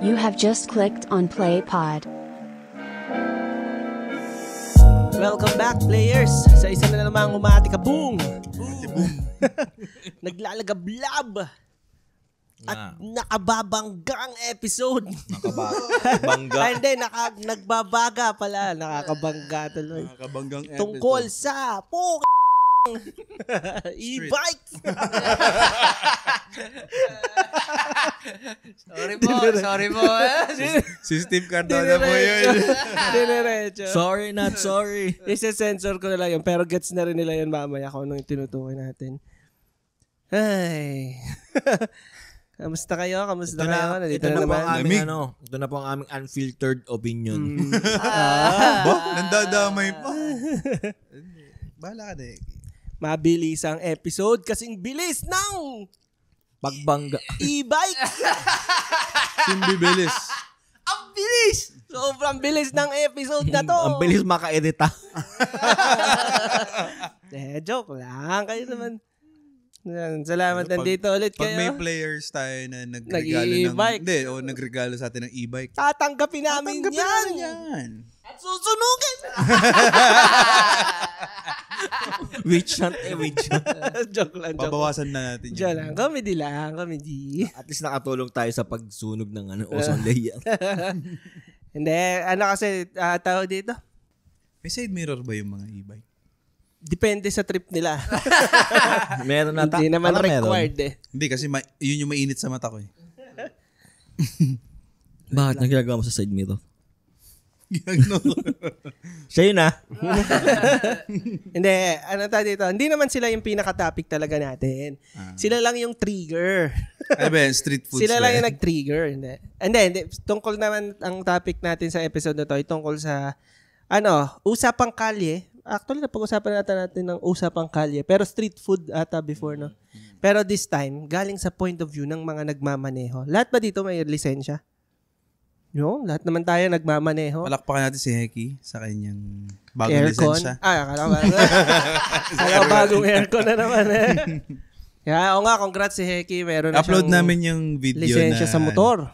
You have just clicked on Play Pod. Welcome back, players, sa isa na namang humati ka boom. Naglalagablab at nakababanggang episode. Nakabangga. Ay, hindi, nagbabaga pala. Nakakabangga tuloy. Nakakabanggang episode. Tungkol sa e-bike. Sorry po. Si Steve Cardona po yun. Dinerecho. Sorry, not sorry. Isa-sensor ko na lang yun, pero gets na rin nila yun mamaya kung anong tinutukoy natin. Ay. Kamusta kayo? Kamusta kayo? Nandito na naman. Ito na po ang aming unfiltered opinion. Nandadamay pa. Bahala ka na eh. Mabilis ang episode kasing bilis ng Pagbangga. e-bike. Simbibilis. Ang bilis! Sobrang bilis ng episode na to. Ang bilis makaedita. Joke lang. Kayo naman. Salamat nandito ulit Pag may kayo. players tayo na nagregalo Nag-e-bike. nagregalo sa atin ng e-bike. Tatanggapin namin yan. yan. At susunugin. Witch hunt Joke lang. Babawasan na natin Joke lang. Comedy lang. Comedy. At least nakatulong tayo sa pagsunog ng ozone layer. Hindi. Ano kasi tawag dito? May side mirror ba yung mga e-bike? Depende sa trip nila. Meron na Hindi naman Parang required Hindi kasi yun yung mainit sa mata ko eh. Bakit nagagawa mo sa side mirror? Gagno. Siya yun Hindi, ano tayo dito? Hindi naman sila yung pinaka-topic talaga natin. Sila lang yung trigger. Ay ba, street food. Sila lang yung nag-trigger. Hindi. Tungkol naman ang topic natin sa episode na to ay tungkol sa, usapang kalye. Actually, napag-usapan natin ng usapang kalye. Pero street food ata before, no? Pero this time, galing sa point of view ng mga nagmamaneho. Lahat ba dito may lisensya? Lahat naman tayo nagmamaneho. Palakpakan natin si Heki sa kanyang bagong Aircon. lisensya. Akala bagong aircon na naman eh. Oo nga, congrats si Heki. Meron na Upload siyang namin yung video lisensya na sa motor.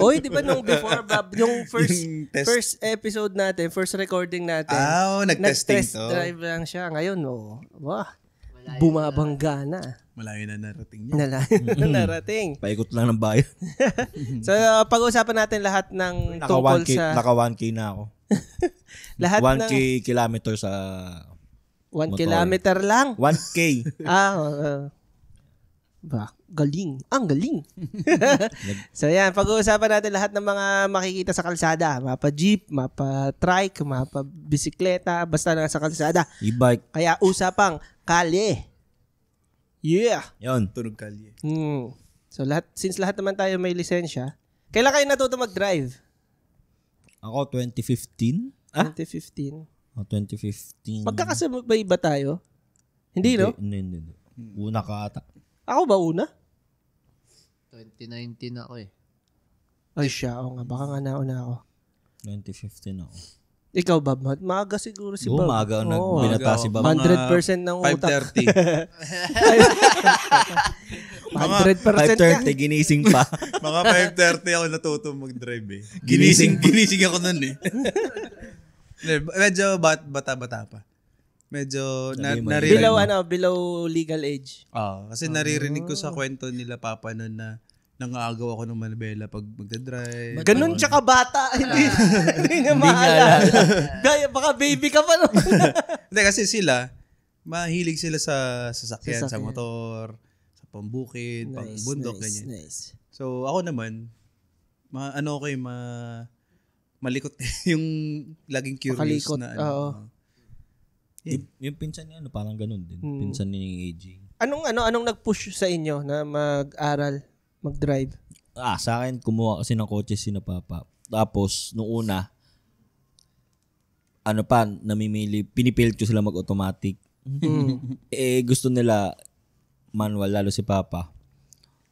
Oy, di ba nung before, yung Yung test. first episode natin, first recording natin, nag-testing nag-test to. drive lang siya. Ngayon, bumabangga na. Malayo na narating niya. Narating. Paikot lang ng bayan. So, pag-uusapan natin lahat ng Naka tungkol 1K, sa... naka 1K na ako. lahat 1K ng... kilometer sa 1 motor. kilometer lang. 1K. Galing. Ang galing. So yan, pag-uusapan natin lahat ng mga makikita sa kalsada. Mapa jeep, mapa trike, mapa bisikleta, basta na sa kalsada. E-bike. Kaya usapang kalye. Yeah. Yun. Tunog kalye. So since lahat naman tayo may lisensya, kailan kayo natuto mag-drive? Ako 2015. 2015. 2015. Magkakasabay ba tayo? Hindi, no? Hindi. Una ka ata. Ako ba una? 2019 ako eh. Ay siya, nga. Baka nga nauna ako. 2015 ako. Ikaw, Bob? Maaga siguro si Bob. Maaga Oo, binata si Bob. 100% ng utak. 5:30. 100% 5:30, ginising pa. Mga 5:30 ako natuto mag-drive eh. Ginising ako nun eh. Medyo bata-bata pa. Medyo naririnig. Below legal age. Kasi naririnig ko sa kwento nila papa nun na nangaagaw ako ng manibela pag magdadrive. Ganun tsaka bata. Hindi niya maalala. Gaya, baka baby ka pa naman. Hindi, kasi sila, mahilig sila sa sasakyan, sa motor, sa pambukid, pangbundok, ganyan. Nice. So, ako naman, malikot yung laging curious Makalikot, na oo. Yung pinsan niya, parang ganun din. Pinsan ni AJ. Anong nag-push sa inyo na mag-aral, mag-drive? Sa akin, kumuha kasi ng kotse si na papa. Tapos, nung una, pinipilit ko sila mag-automatic. Gusto nila manual, lalo si papa.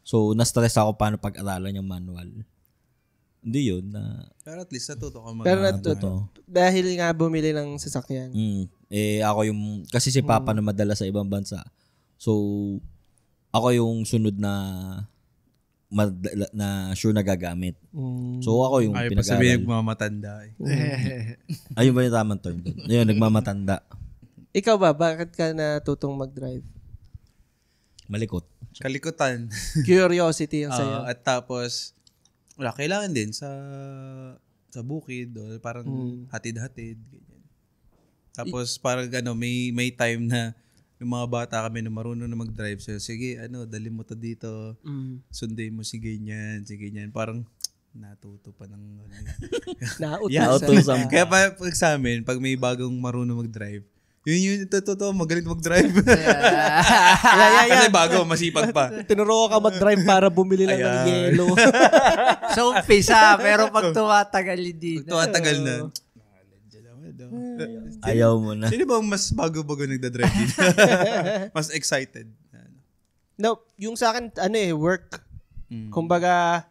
So, na-stress ako paano pag-aralan yung manual. Hindi yun. Pero at least natuto ka Pero natuto. Dahil nga bumili ng sasakyan. Ako kasi si papa na madala sa ibang bansa. So, ako yung sunod na na sure na gagamit. So ako yung Ay, pa sabihin pinag-aral. nagmamatanda eh. Ayun ba yung tamang term doon? Ayun, nagmamatanda. Ikaw ba, bakit ka natutong mag-drive? Malikot. Kalikutan. Curiosity yung sa'yo. At tapos, wala, kailangan din sa bukid, o parang hatid-hatid, ganyan. Tapos parang may time na yung mga bata kami na marunong na mag-drive. So, sige, dali mo to dito. Sundin mo si ganyan. Parang natuto pa ng Nautusan. Kaya pag sa amin, pag may bagong marunong mag-drive, yun, totoo, magaling mag-drive. Kasi bago, masipag pa. Tinuro ka mag-drive para bumili lang ng yelo. So, umpisa, pero pag tumatagal hindi na. Tumatagal na. Ayaw mo na. Sino ba mas bago-bago nagda-drive dito? Mas excited. No, yung sa akin, work. Kumbaga,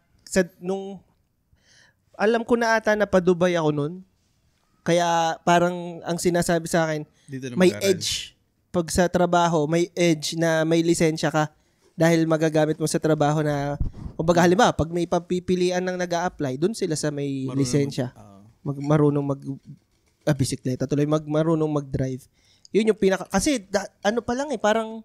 alam ko na ata na pa-Dubai ako nun. Kaya parang ang sinasabi sa akin, Dito na may mag-aral. edge. Pag sa trabaho, may edge na may lisensya ka dahil magagamit mo sa trabaho na, kumbaga halimbawa, pag may papipilian ng nag-a-apply, dun sila sa may lisensya. Marunong bisikleta tuloy, marunong mag-drive. Yun yung kasi pa lang parang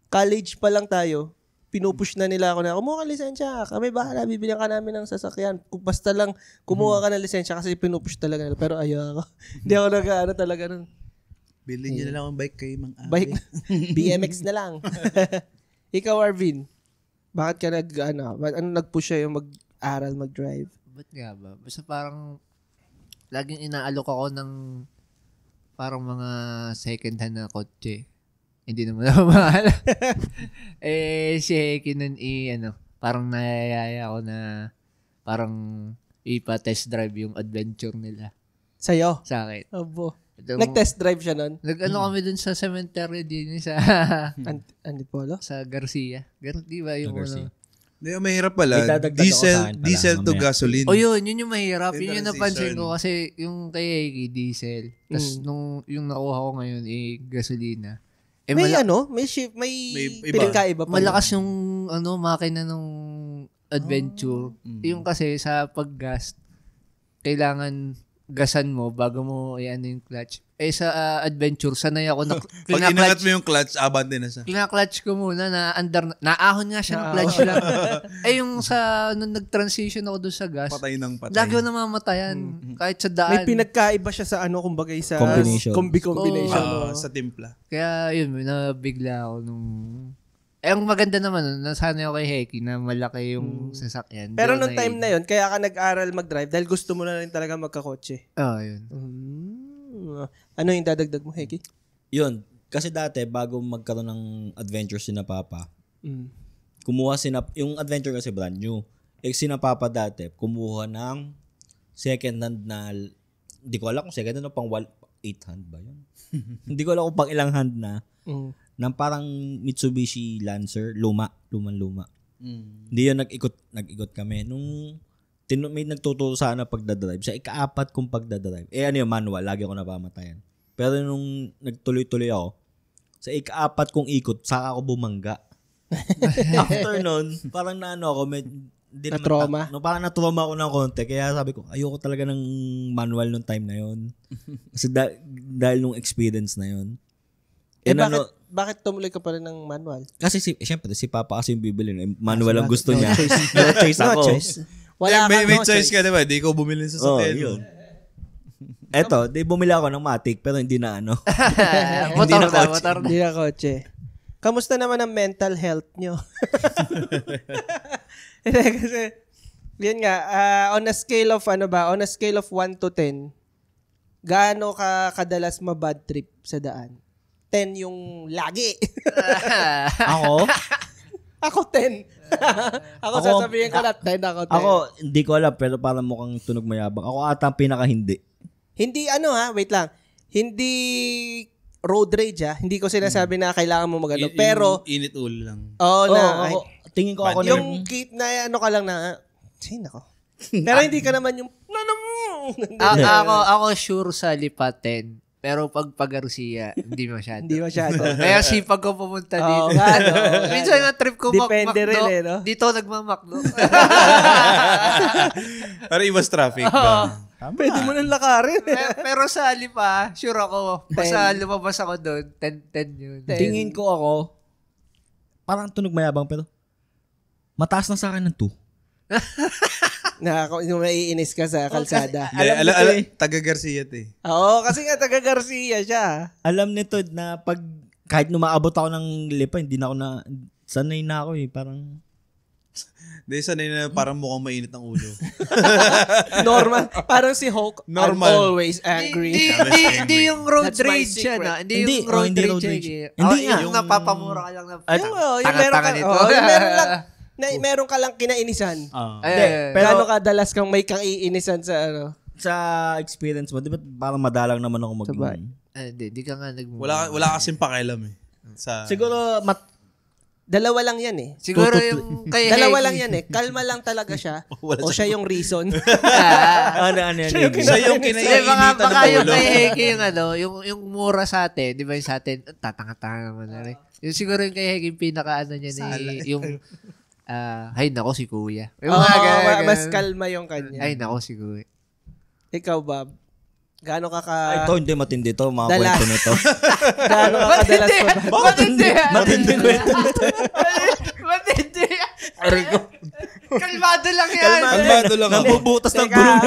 college pa lang tayo, pinupush na nila ako na, kumuha ka lisensya, kami bahala, bibilihan ka namin ng sasakyan. Basta lang, kumuha ka ng lisensya kasi pinupush talaga nila. Pero ayaw ako. Hindi ako talaga nun. Bilhin nyo na lang ang bike kay Mang Abe. Bike, BMX na lang. Ikaw, Arvin, bakit ka nag-push sa'yo mag-aral, mag-drive? Ba't nga ba? Basta parang laging inaalok ako ng parang mga second hand na kotse. Hindi naman ako mahal. Si Heki nun parang nayayaya ako na parang ipa-test drive yung adventure nila Sa'yo? sa akin. Abo. Nag-test drive siya nun? Kami dun sa cemetery din sa Antipolo? sa Garcia. Di ba yung Garcia. Hindi, mahirap May pala. dadagdag ako sa akin pala, Diesel to mamaya. gasoline. yun yung mahirap. Yung Yun yung transition. napansin ko kasi yung kay Heki, diesel. Tapos yung nakuha ko ngayon, gasolina. May may shift, may iba. pinagkaiba pa. Malakas yung makina ng adventure. Yung kasi sa paggas, kailangan gasan mo bago mo yung clutch. Sa adventure, sanay ako na Pag inangat mo yung clutch, abante na siya. Kina-clutch ko muna na naahon nga siya ng clutch lang. Yung nung nag-transition ako doon sa gas, Patay ng patay. lagi ko namamatayan. Kahit sa daan. May pinagkaiba siya sa kumbaga sa Combination. combination. Sa timpla. Kaya yun, nabigla ako nung... ang maganda naman, nasanay ako kay Heki na malaki yung sasakyan. Pero Di ako nung time na yun, kaya ka nag-aral mag-drive dahil gusto mo na rin talaga magkakotse. yun. Ano yung dadagdag mo, Heki? Yun. Kasi dati, bago magkaroon ng adventure sina Papa, kumuha yung adventure kasi brand new. Sina Papa dati, kumuha ng second hand na, hindi ko alam kung second hand o pang 8 hand ba yun? Hindi ko alam kung pang ilang hand na, ng parang Mitsubishi Lancer, luma. Hindi yun, nag-ikot kami. Nung may nagtuturo sana pagdadrive, sa ika-4 kong pagdadrive, yung manual, lagi ako napamatayan. Pero nung nagtuloy-tuloy ako, sa ika-4 kong ikot, saka ako bumangga. After nun, parang Na-trauma? Parang na-trauma ako ng konti. Kaya sabi ko, ayoko talaga ng manual nung time na yun. Kasi dahil nung experience na yun. Bakit tumuloy ka pa rin ng manual? Kasi syempre, si Papa kasi yung bibili. Manual ang gusto niya. No choice ako. No choice. Wala may kang choice ka diba? Di ko bumili sa sasakyan. Yun. Eto, bumili ako ng Matic pero hindi na Motor. Hindi na kotse. Kamusta naman ang mental health nyo? Kasi, yun nga, on a scale of 1 to 10, gaano ka kadalas ma-bad trip sa daan? 10 yung lagi. Ako? Ako 10. Ako sasabihin ko na 10 ako 10. Ako, hindi ko alam pero parang mukhang tunog mayabang. Ako ata ang pinaka-hindi. Hindi wait lang. Hindi road rage Hindi ko sinasabi na kailangan mo magano. Pero, init ulo lang. Ako, tingin ko ako yung kit na ka lang na, nako. Pero hindi ka naman yung, Ako sure sa lipatin. Pero pag Garcia, hindi masyado. Hindi masyado. Kaya sipag ko pumunta dito. Oo, nga, no? Minsan nga trip ko Depende rin McDo. eh, no? Dito nagmamakdo. Para iwas traffic ba? Pwede mo nang lakarin. Pero sa Lipa, sure ako, basta lumabas ako doon, 10 yun. Tingin ko ako, parang tunog mayabang pero mataas na sa akin ng 2. Yung maiinis ka sa kalsada. Taga Garcia eh. Oo, kasi nga taga Garcia siya. Alam nito na pag kahit numaabot ako ng Lipa, hindi na ako na sanay na ako Parang Dahil sanay na parang mukhang mainit ang ulo. Normal. Parang si Hulk. Normal. I'm always angry. Hindi yung road That's my rage siya secret. na. Hindi yung road hindi rage road siya. rage. Hindi Hindi nga. yung napapamura ka lang na. Yung meron Tanga-tanga ka, nito. yung meron lang, meron ka lang kinainisan. Eh, Pero- Gano'ng kadalas kang may kaiinisan sa sa experience mo, di ba parang madalang naman ako Sabay. Hindi ka nga Wala kasing pakialam eh. Siguro, Dalawa lang yan eh. Siguro yung kay Dalawa Hegi. lang yan eh. Kalma lang talaga siya. Wala O siya yung reason. ano yan? Siya yung Iggy? Siya yung Hindi, kinaiinitan baka ng yung ulo. kay Hegi yung mura sa atin, di ba yung sa atin, tatanga-tanga naman na rin. Yung siguro yung kay Hegi, yung pinaka-ano niya yung, hay nako si Kuya. Yung Oo, mga ganun. mas kalma yung kanya. Ay nako si Kuya. Ikaw, Bob. Gaano ka Ay, ito, hindi matindi to. Mga Dala. kwento nito. Gaano ka kadalas pa ba? Matindi! Matindi kwento. Matindi! Kalmado lang yan. Kalmado lang ako. Nabubutas ng Teka. gulong.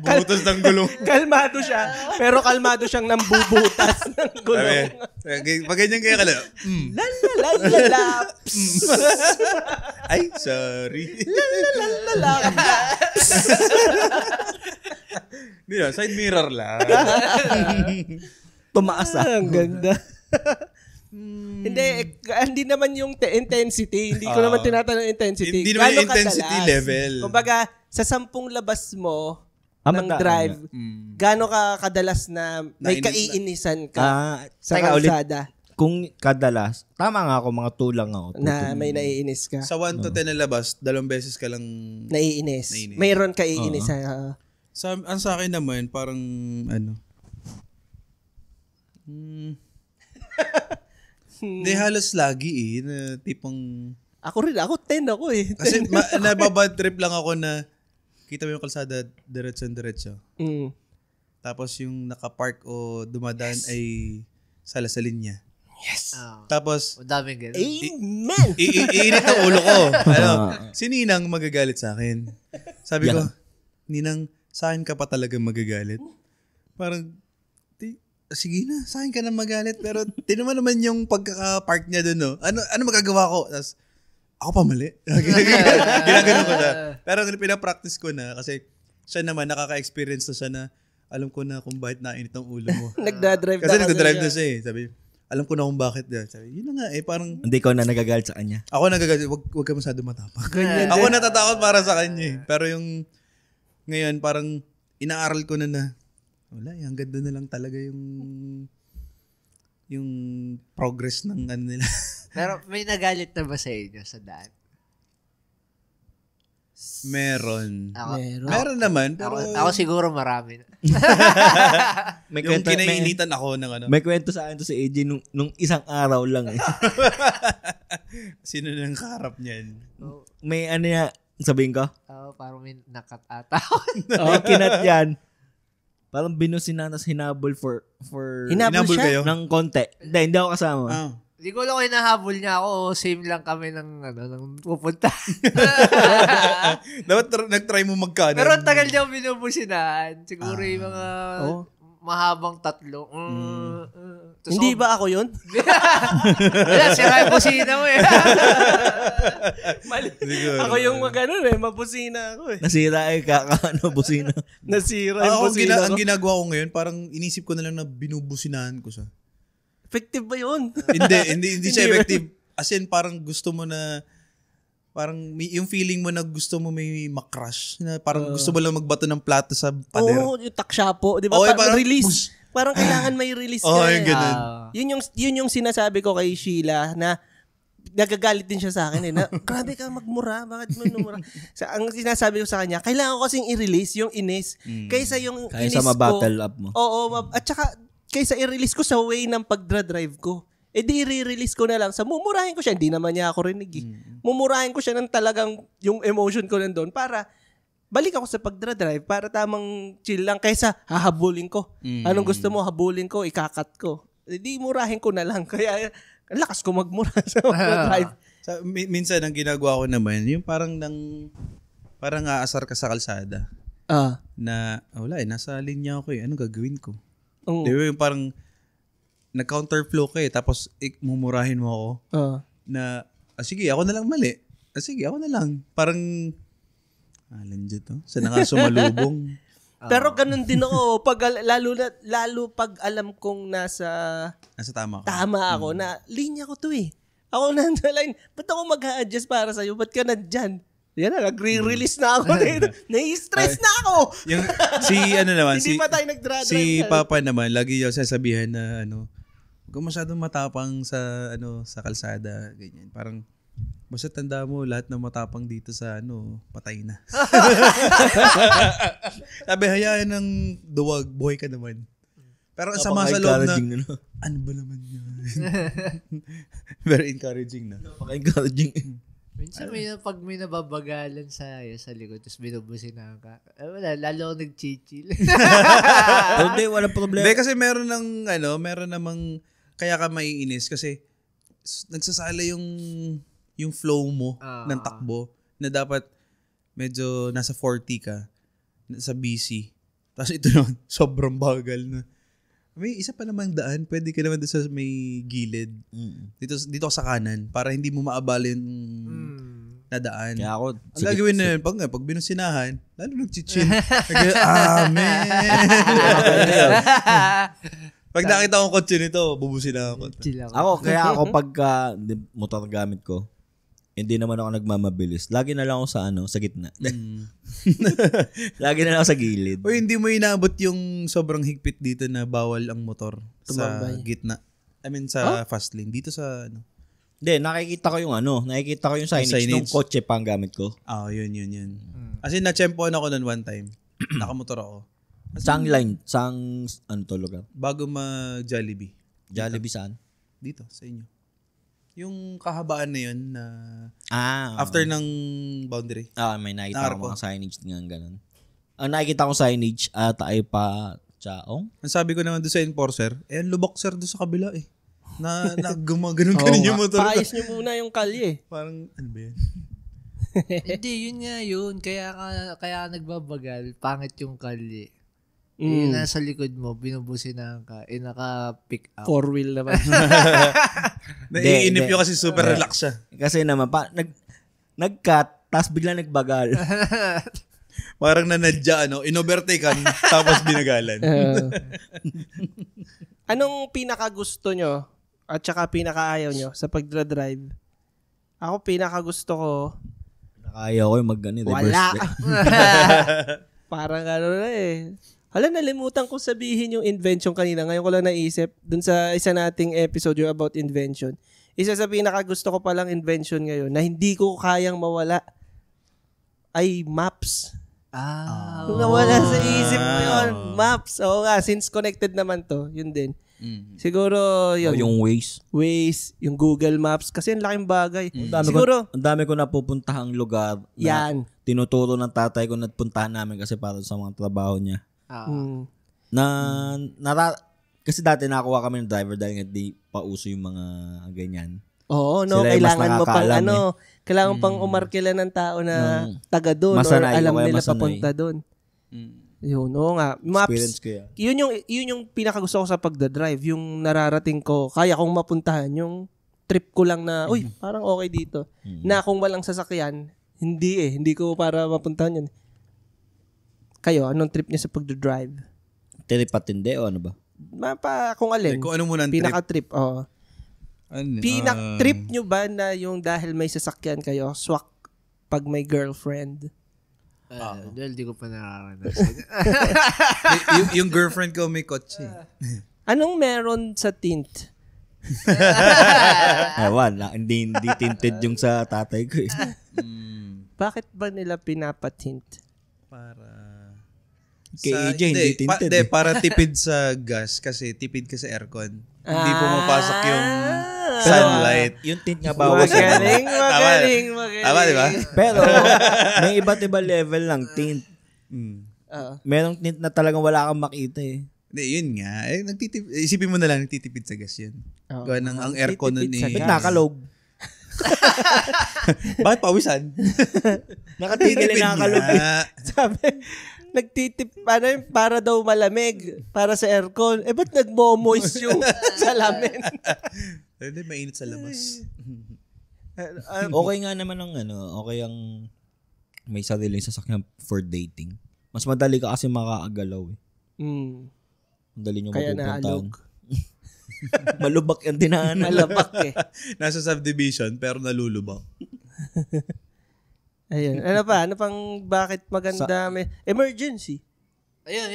Butas ng gulong. Kalmado siya. Pero kalmado siyang nambubutas ng gulong. Pag ganyan kaya ka lang, Lalalala. ay, sorry. Lalalala. Hindi na, side mirror lang. Tumaas Ang ganda. Hindi naman yung intensity. Hindi ko naman tinatanong intensity. Hindi naman yung Gaano intensity kadalas? level. Kumbaga, sa 10 labas mo ng Mata- drive, gaano ka kadalas na may kaiinisan ka sa Teka, ulit. kalsada Kung kadalas, tama nga ako, mga 2 lang ako. na may naiinis ka? Sa 1 to 10 na labas, 2 beses ka lang. Naiinis. Naiinis. Mayroon ka iinis. Ang sa akin naman, parang, Hindi halos lagi na tipong, Ako 10 ako eh. kasi nababad trip lang ako na, kita mo yung kalsada, diretso. Mm. Tapos yung nakapark o dumadaan ay salasalin niya. Yes. Tapos, Ang daming ganun. Amen! iinit ang ulo ko. Si Ninang magagalit sa akin. Sabi ko, Ninang, sa akin ka pa talaga magagalit? Parang, sige na, sa akin ka na magalit. Pero, tinuman naman yung pagkaka-park niya doon, no? Ano magagawa ko? Tapos, ako pa mali. Ginagano ko siya. Pero pinapractice ko na kasi siya naman, nakaka-experience na siya na alam ko na kung bakit nainit ang ulo mo. Nagdadrive Kasi nagdadrive na siya eh. Sabi, alam ko na kung bakit. Sabi, yun na nga eh, parang Hindi ko na nagagalit sa kanya. ako nagagalit, wag ka masyado matapang. Ganyan Ako din. natatakot para sa kanya eh. Pero yung ngayon parang inaaral ko na wala, hanggang doon na lang talaga yung progress ng ano nila. Pero may nagalit na ba sa inyo sa daan? Meron. Ako, Meron naman, pero ako siguro marami na. May yung kwento, kinainitan ako ng ano. may kwento sa akin to si AJ nung isang araw lang eh. Sino nang kaharap niyan? May ano ya, sabihin ko? Parang may nakatata. Kinat yan. Parang binusin na, tas hinabol for Hinabol Hinabol siya? kayo? ng konti. Hindi ako kasama. Ah. Hindi ko lang kung hinahabol niya ako o same lang kami ng pupunta. Dapat nag-try mo magkano. Pero ang tagal niya binubusinahan. Siguro yung mga Oh. mahabang 3. Tapos Hindi ba ako yun? Wala, sira yung busina mo eh. Siguro. Ako yung magano mabusina ako eh. Nasira eh, busina. Nasira yung Ako, busina ang ko. ginagawa ko ngayon, parang inisip ko na lang na binubusinahan ko siya. Effective ba yun? Hindi siya effective. As in, parang gusto mo na, parang yung feeling mo na gusto mo may makrush. Na parang gusto mo lang magbato ng plato sa pader. Oo, yung takshapo. Di ba? Oo, Parang parang release. Parang kailangan may release ka. Oo, eh. yung ganun. Yun yung sinasabi ko kay Sheila na nagagalit din siya sa akin eh. Na, grabe ka magmura, bakit mo numura? Ang sinasabi ko sa kanya, kailangan ko kasing i-release yung inis kaysa yung inis Kaysa ko. ma-battle up mo. Oo, at saka kaysa i-release ko sa way ng pagdra-drive ko. Di i-release ko na lang. Mumurahin ko siya. Hindi naman niya ako rinig eh. Mumurahin ko siya ng talagang yung emotion ko nandun para balik ako sa pagdra-drive para tamang chill lang kaysa hahabulin ko. Anong gusto mo? Habulin ko, ikakat ko. Di murahin ko na lang. Kaya ang lakas ko magmura sa pagdra-drive. Minsan ang ginagawa ko naman, yung parang aasar ka sa kalsada. Na wala nasa linya ako eh. Anong gagawin ko? Di ba yung parang nag-counterflow ka eh, tapos mumurahin mo ako na, sige, ako na lang mali. Sige, ako na lang. Parang, landiyo to. Saan na nga sumalubong? Pero ganun din ako. Lalo pag alam kong nasa tama ako, na linya ko to eh. Ako na line. Ba't ako mag-a-adjust para sa'yo? Ba't ka nandyan? Yan na, nag-re-release na ako. Nai-stress na ako. Yung, Hindi pa tayo nag-drive. Si Papa naman, lagi yung sasabihan na, huwag masyadong matapang sa kalsada, ganyan. Parang, basta tanda mo, lahat ng matapang dito sa, patay na. Sabi, hayaan ng duwag, buhay ka naman. Pero sa mga sa loob na, ano ba naman yun? Very encouraging na. Napaka-encouraging. Minsan pag may nababagalan sa likod, tapos binubusin na ka. Wala, lalo ako nag-chill. Hindi, walang problema. Hindi, kasi meron namang, kaya ka maiinis kasi nagsasala yung flow mo ng takbo na dapat medyo nasa 40 ka, sa BC. Tapos ito naman, sobrang bagal na. May isa pa namang daan, pwede ka naman doon sa may gilid. Dito sa kanan, para hindi mo maabala yung nadaan. Kaya ako, ang gagawin na yun, pag binusinahan, lalo nag-chill. Amen! Pag nakita kong kotse nito, bubusinahan ko. Kaya ako pagka motor gamit ko, hindi naman ako nagmamabilis. Lagi na lang ako sa gitna. Lagi na lang ako sa gilid. O hindi mo inaabot yung sobrang higpit dito na bawal ang motor sa gitna. I mean sa fast lane. Dito sa Hindi, nakikita ko yung signage ng kotse pa ang gamit ko. Yun. As in, na-tsempoan ako nun one time. Nakamotor ako. Sang line? Ano to lugar? Bago ma-Jollibee. Jollibee saan? Dito, sa inyo. Yung kahabaan na yun na after ng boundary. May nakita ko mga signage nga ganun. Ang nakikita ko signage ay pa Chaong. Ang sabi ko naman doon sa enforcer, lubak sir doon sa kabila eh. Na gumaganon yung motor. Paayos nyo muna yung kalye. Parang, ano ba yan? Hindi, yun nga yun. Kaya nagbabagal, pangit yung kalye. Yung nasa likod mo, binubusinahan ka, naka-pick up. 4-wheel naman. Naiinip yun kasi super relax siya. Kasi naman, nag-cut, tapos bigla nagbagal. Parang nanadya, inovertaken, tapos binagalan. Anong pinakagusto nyo at saka pinakaayaw nyo sa pagdra-drive? Ako pinakagusto ko, nakaayaw ko yung reverse. Wala. Parang na eh. Nalimutan ko sabihin yung invention kanina. Ngayon ko lang naisip dun sa isa nating episode yung about invention. Isa sa pinakagusto ko palang invention ngayon na hindi ko kayang mawala ay maps. Nawala sa isip ko yun. Maps. Oo nga, since connected naman to, yun din. Siguro yun. Yung Waze, yung Google Maps. Kasi ang laking bagay. Ang dami ko napupuntahang lugar na yan. Tinuturo ng tatay ko na puntahan namin kasi para sa mga trabaho niya. Kasi dati nakakuha kami ng driver dahil hindi pa uso yung mga ganyan. Oo, kailangan mo pang kailangan pang umarkila ng tao na taga doon or alam nila papunta doon. Yun, nga. Maps, yun yung pinakagusto ko sa pagdadrive. Yung nararating ko, kaya kong mapuntahan. Yung trip ko lang na, parang okay dito. Na kung walang sasakyan, hindi ko para mapuntahan yun. Kayo, anong trip niya sa pagdadrive? Telepatindi o ano ba? Kung alin. Kung ano muna ang pinaka-trip. Pinak-trip nyo ba na yung dahil may sasakyan kayo, swak pag may girlfriend? Dahil di ko pa nakakanasan. yung girlfriend ko may kotse. Anong meron sa tint Ewan, hindi tinted yung sa tatay ko eh. Bakit ba nila pinapatint? Para... Kay AJ, hindi tinted eh. Para tipid sa gas kasi tipid ka sa aircon. Hindi pumapasok yung sunlight. Yung tint nga bawas. Magaling. Tama, di ba? Pero, may iba't iba level ng tint. Merong tint na talagang wala kang makita eh. Hindi, yun nga. Isipin mo na lang, nagtitipid sa gas yun. Gawa ng ang aircon nun eh. Ba't nakalog? Bakit pawisan? Nakatigil na nakalog. Sabi, para daw malamig, para sa aircon. Ba't nagmo-moist yung salamin? Hindi, mainit sa labas. Okay nga naman okay ang may sariling sasakyan for dating. Mas madali ka kasi makakagalaw eh. Madali nyo Kaya mapupuntahan. naalog. Malubak yung dinaanan. Malabak eh. Nasa subdivision pero nalulubak. Ayun. Ano pang bakit maganda? Emergency. Ayun,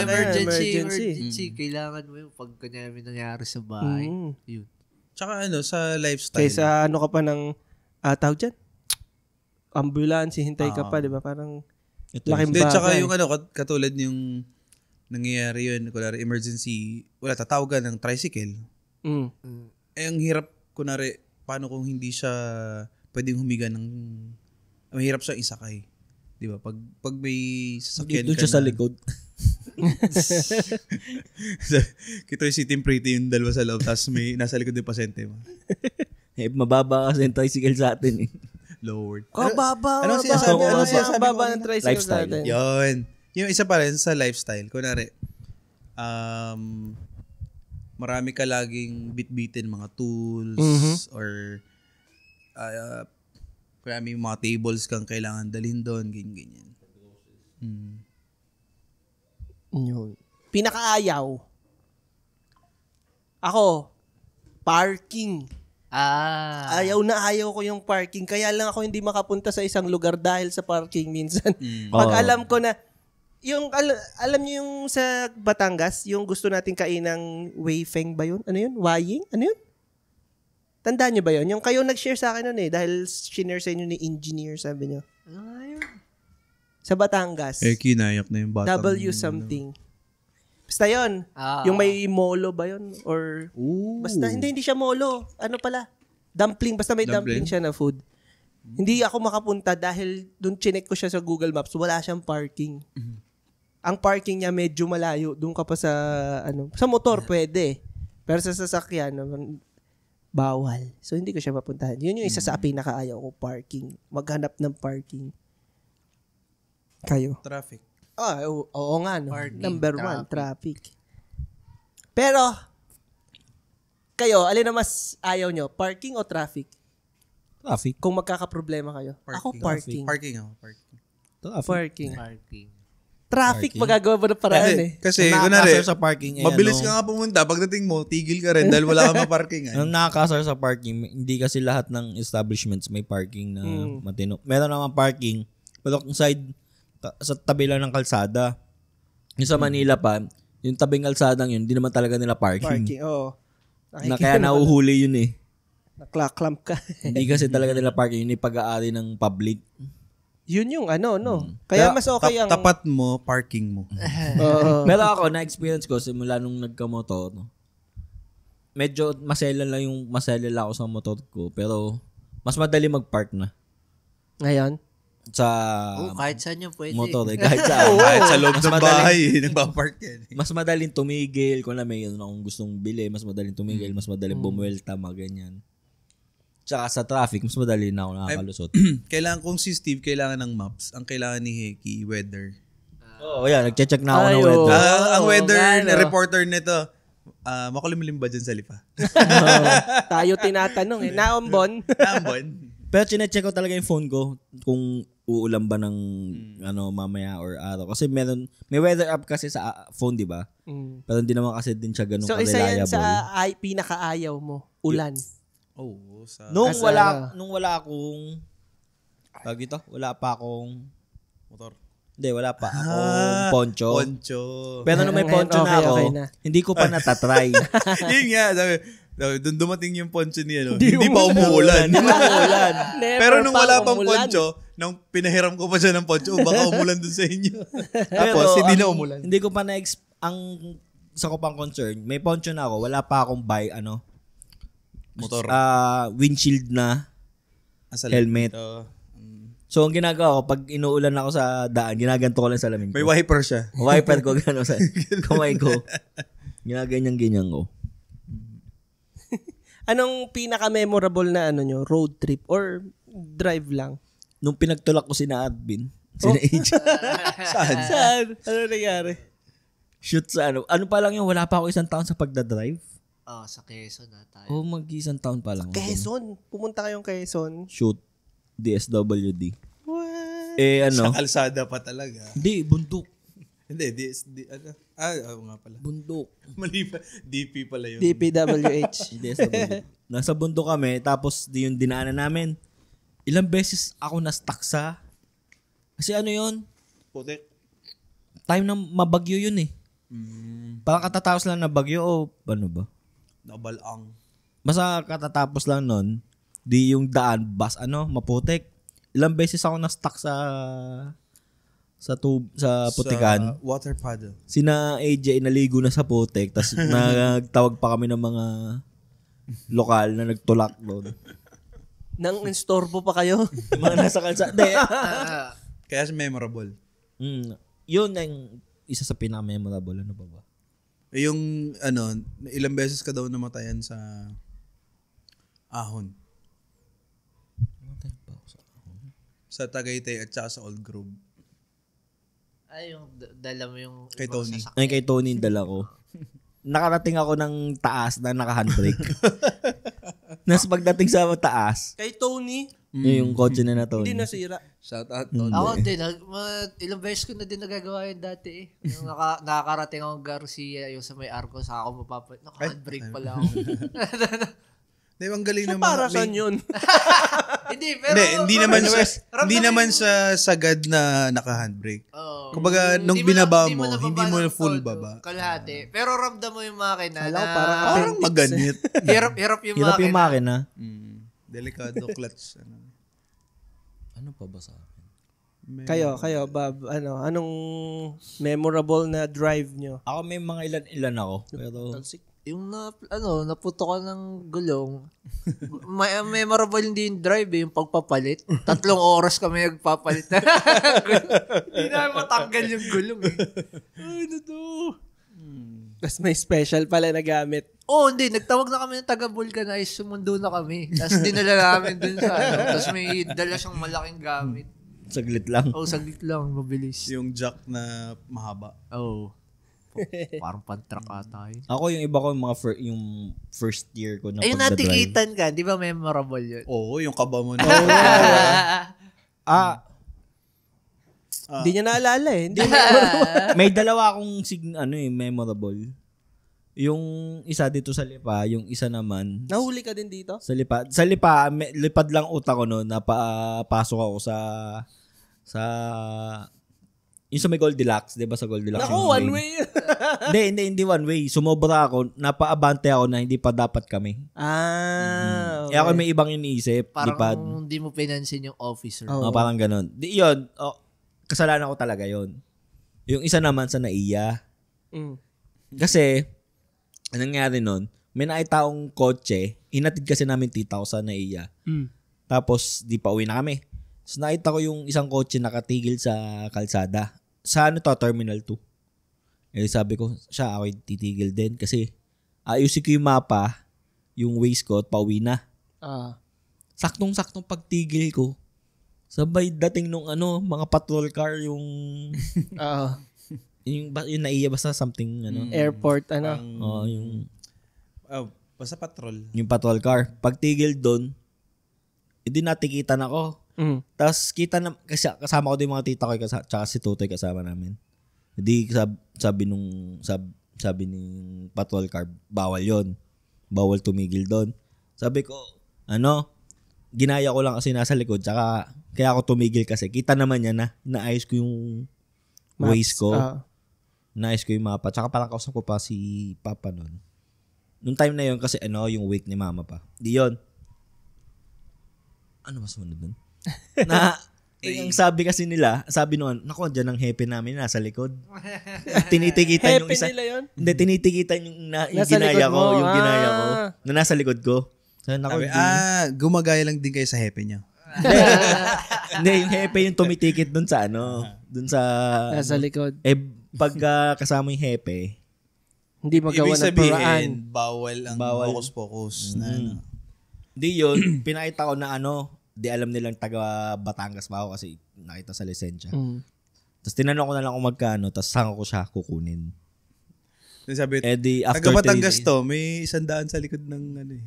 emergency. Kailangan mo yung pag kanya may nangyari sa bahay. Yun. Tsaka sa lifestyle. Kaysa ka pa ng, tawag dyan? Ambulance, hintay ka pa, di ba? Parang laking bagay. Tsaka yung katulad yung nangyayari yun, kunwari emergency, wala, tatawagan ng tricycle. Ang hirap, kunwari, paano kung hindi siya pwedeng humiga ng, mahirap siya isakay. Di ba? Pag may sasakyan doon ka siya sa likod. Kita yung si Team Pretty yung dalawa sa loob, tapos may nasa likod yung pasyente mo. Mababa kasi yung tricycle sa atin eh. Lord. Kababa. Ano sinasabi Kababa ng tricycle Lifestyle. natin. Yun. Yung isa pa rin sa lifestyle. Kunwari, marami ka laging bitbitin mga tools or kaya may mga tables kang kailangan dalhin doon, ganyan. Yun. Pinakaayaw. Ako, parking. Ayaw ko yung parking. Kaya lang ako hindi makapunta sa isang lugar dahil sa parking minsan. Pag alam ko na, yung, alam niyo yung sa Batangas, yung gusto nating kainang Weifeng ba yun? Ano yun? Waying? Ano yun? Tandaan niyo ba yun? Yung kayo nag-share sa akin nun eh, dahil shinare sa inyo ni engineer, sabi niyo. Sa Batangas. Kinayak na yung bata. W something. Basta yun. Yung may molo ba yun? Or, basta, hindi siya molo. Ano pala? Dumpling. Basta may dumpling siya na food. Hindi ako makapunta dahil doon chinek ko siya sa Google Maps. Wala siyang parking. Ang parking niya medyo malayo. Doon ka pa sa, sa motor pwede. Pero sa sasakyan, bawal. So, hindi ko siya mapuntahan. Yun yung isa sa pinakaayaw ko, parking. Maghanap ng parking. Kayo? Traffic. Oo nga, no? Parking, Number 1, traffic. Pero, kayo, alin na mas ayaw nyo? Parking o traffic? Traffic. Kung magkakaproblema kayo. Ako, parking. Parking. Parking. Parking. Traffic, magagawa ba ng paraan eh? Kasi, Ang kunwari, nakakasar sa parking, mabilis ka nga pumunta. Pagdating mo, tigil ka rin dahil wala kang maparking. Ang nakakasar sa parking, hindi kasi lahat ng establishments may parking na matino. Meron naman parking, pero kung side, sa tabi lang ng kalsada. Yung sa Manila pa, yung tabing kalsadang yun, hindi naman talaga nila parking. Parking, oo. Na kaya nauhuli yun eh. Nakla-clamp ka. Hindi kasi talaga nila parking, yun yung pag-aari ng public. Yun yung no? Kaya mas okay ang... Tapat mo, parking mo. Pero ako, na-experience ko, simula nung nagka-motor, medyo masela ako sa motor ko, pero mas madali mag-park na. Ngayon? Sa kahit saan yun pwede. motor eh. Kahit saan. Kahit sa loob ng bahay, nagpapark yan. Mas madaling tumigil. Kung na may akong gustong bili, mas madaling tumigil. Mas madaling bumuelta, mga ganyan. Tsaka sa traffic, mas madali na ako nakakalusot. Kailangan kung si Steve, kailangan ng maps. Ang kailangan ni Heki, weather. Oo, yan. Nagche-check na ako ng weather. Ang weather reporter nito, makulimlim ba dyan sa lipa? Tayo tinatanong eh. Naambon. Naambon. Pero chinecheck ko talaga yung phone ko kung uulan ba ng mamaya or araw. Kasi may weather app kasi sa phone, di ba? Pero hindi naman kasi din siya ganun ka-reliable. So, isa yan sa pinakaayaw mo. Ulan. Nung wala akong wala pa akong motor. Hindi, wala pa akong poncho. Poncho. Pero nung may poncho na ako, hindi ko pa natatry. Yun nga, sabi, Doon dumating yung poncho niya, no? Hindi pa umuulan. Never Pero nung wala pang umulan. poncho, nung pinahiram ko pa siya ng poncho, baka umulan dun sa inyo. Pero Tapos, hindi na ang- umulan. Hindi ko pa ang sa ko pang concern, may poncho na ako, wala pa akong Motor. Windshield na helmet. So, ang ginagawa ko, pag inuulan ako sa daan, ginaganto ko lang sa lamin ko. May wiper siya. Wiper ko gano'n sa kamay ko. Ginaganyan-ganyan ko. Anong pinaka-memorable na road trip or drive lang? Nung pinagtulak ko sina Advin, sina AJ, Saan? Ano nangyari? shoot sa ano pa lang yun, wala pa ako 1 taon sa pagdadrive. Sa Quezon na tayo. O mag-1 taon pa lang. Quezon. Pumunta kayong Quezon. Shoot. DSWD. What? Sa kalsada pa talaga. Hindi, bundok. Hindi, ano? Oo nga pala. Bundok. Mali pa. DP pala yun. DPWH. DSWD. Nasa bundok kami, tapos di yung dinaanan namin. Ilang beses ako na-stuck sa... Kasi ano yun? Putik. Time na mabagyo yun eh. Parang katatapos lang na bagyo o ano ba? Nabalang. Basta katatapos lang nun, di yung daan, maputik. Ilang beses ako na-stuck sa putikan. Sa water paddle. Sina AJ naligo na sa putik, tapos nagtawag pa kami ng mga lokal na nagtulak doon. Nang instorbo pa kayo? Mga nasa kalsada. Hindi. Kaya memorable. Yun ang isa sa pinaka-memorable. Ano ba ba? Yung, ilang beses ka daw namatayan sa ahon. Sa Tagaytay at saka sa Old Grove. Ay, yung dala mo yung Kay ibang Tony. sasakyan. Ay, kay Tony yung dala ko. Nakarating ako ng taas na naka-handbrake. Nas pagdating sa taas, Kay Tony, yung kotse na hindi Tony. nasira. Shout out, Ako din, ilang beses ko na din nagagawa yun dati eh. Yung nakakarating akong Garcia, yung sa may arko, sa ako mapapalit. Naka-handbrake pala ako. Di ba, ang galing So, naman. para saan yun? Hindi, pero... Hindi ramdam naman yung- sa sagad na naka-handbrake. Oo. Kumbaga, nung Hindi binaba na- mo, hindi mo ng full todo, baba. Kalahati. Pero ramdam mo yung makina Alam na... ko, parang Parang maganit. Hirap yung Hirap yung makina. makina. Delikado clutch. Ano pa ba sa akin? Kayo, Bob, anong memorable na drive nyo? Ako may mga ilan ako. Pero Talsik. Yung naputo ka ng gulong. May memorable hindi yung drive yung pagpapalit. 3 oras kami nagpapalit. Hindi namin matanggal yung gulong eh. Ay, Tapos may special pala na gamit. hindi. Nagtawag na kami ng taga-vulcanize. Sumundo na kami. Tapos dinala namin dun sa Tapos may dala siyang malaking gamit. saglit lang. Saglit lang. Mabilis. Yung jack na mahaba. Parang pan-truck ata yun. Ako yung iba ko yung yung first year ko na Ayun, pagdadrive. natikitan ka. Di ba memorable yun? Oo, yung kaba mo na. Hindi niya naalala eh. Hindi May dalawa akong memorable. Yung isa dito sa Lipa, yung isa naman Nahuli ka din dito? sa Lipa. Sa Lipa, lipad lang utak ko noon, napapasok ako sa yung sa may Goldilocks, 'di ba sa Goldilocks? Naku, yung one lane? way. Hindi one way. Sumobra ako, napaabante ako na hindi pa dapat kami. Okay. Ako may ibang iniisip, lipad. Parang hindi mo pinansin yung officer. Oh. Parang ganun. Yun, kasalanan ko talaga yun. Yung isa naman sa NAIA. Mm. Kasi, anong nangyari nun, may nakitaong kotse, inatid kasi namin tita ko sa NAIA. Mm. Tapos, di pa uwi na kami. So, nakita ko yung isang kotse nakatigil sa kalsada. Sa Terminal 2. Eh, sabi ko, ako titigil din kasi ayusin ko yung mapa, yung waste ko at pauwi na. Saktong-saktong pagtigil ko, sabay dating nung mga patrol car yung yung NAIA basta something Airport, yung Basta patrol. yung patrol car. Pagtigil doon, hindi natikitan ako. Mm. Tapos kita na, kasi kasama ko din mga tita ko tsaka si Tutoy kasama namin. Hindi sabi ng patrol car, bawal yon. Bawal tumigil doon. Sabi ko, ginaya ko lang kasi nasa likod tsaka kaya ako tumigil kasi kita naman niya na naayos ko yung ways ko. Naayos ko yung mapa. Tsaka parang kausap ko pa si Papa nun. Nung time na yun, kasi yung wake ni mama pa. Di yun. Ano mas sunod nun? Ang sabi kasi nila, sabi noon, naku, dyan ang hepe namin nasa likod. Tinitikitan yung Happy isa. nila yun? Hindi, tinitikitan yung Nasa ginaya likod ko, mo. yung ginaya ko, na nasa likod ko. Sabi, naku, Sabi, gumagaya lang din kayo sa hepe nyo. hindi, yung hepe yung tumitikit dun sa dun sa, Nasa likod. pagka kasama yung hepe, Hindi magawa Ibig ng paraan. sabihin, bawal ang focus-focus na ano. Hindi yun, pinakita ko na di alam nilang taga Batangas ba ako kasi nakita sa lisensya. Tapos tinanong ko na lang kung magkano, tapos saan ko siya kukunin. Sabi, Di after taga 3 Batangas days, to, may 100 sa likod ng ano eh.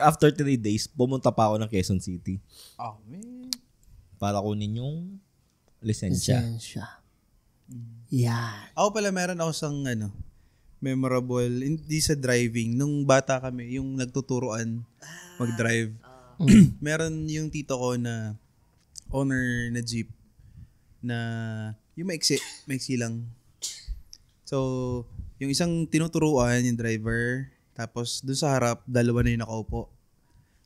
after 3 days, pumunta pa ako ng Quezon City Oh, man. para kunin yung lisensya. Yan. Ako pala meron ako sang memorable, hindi sa driving. Nung bata kami, yung nagtuturuan mag-drive. Meron yung tito ko na owner na jeep na yung maiksi lang. So, yung isang tinuturuan, yung driver, tapos dun sa harap, 2 na yung nakaupo.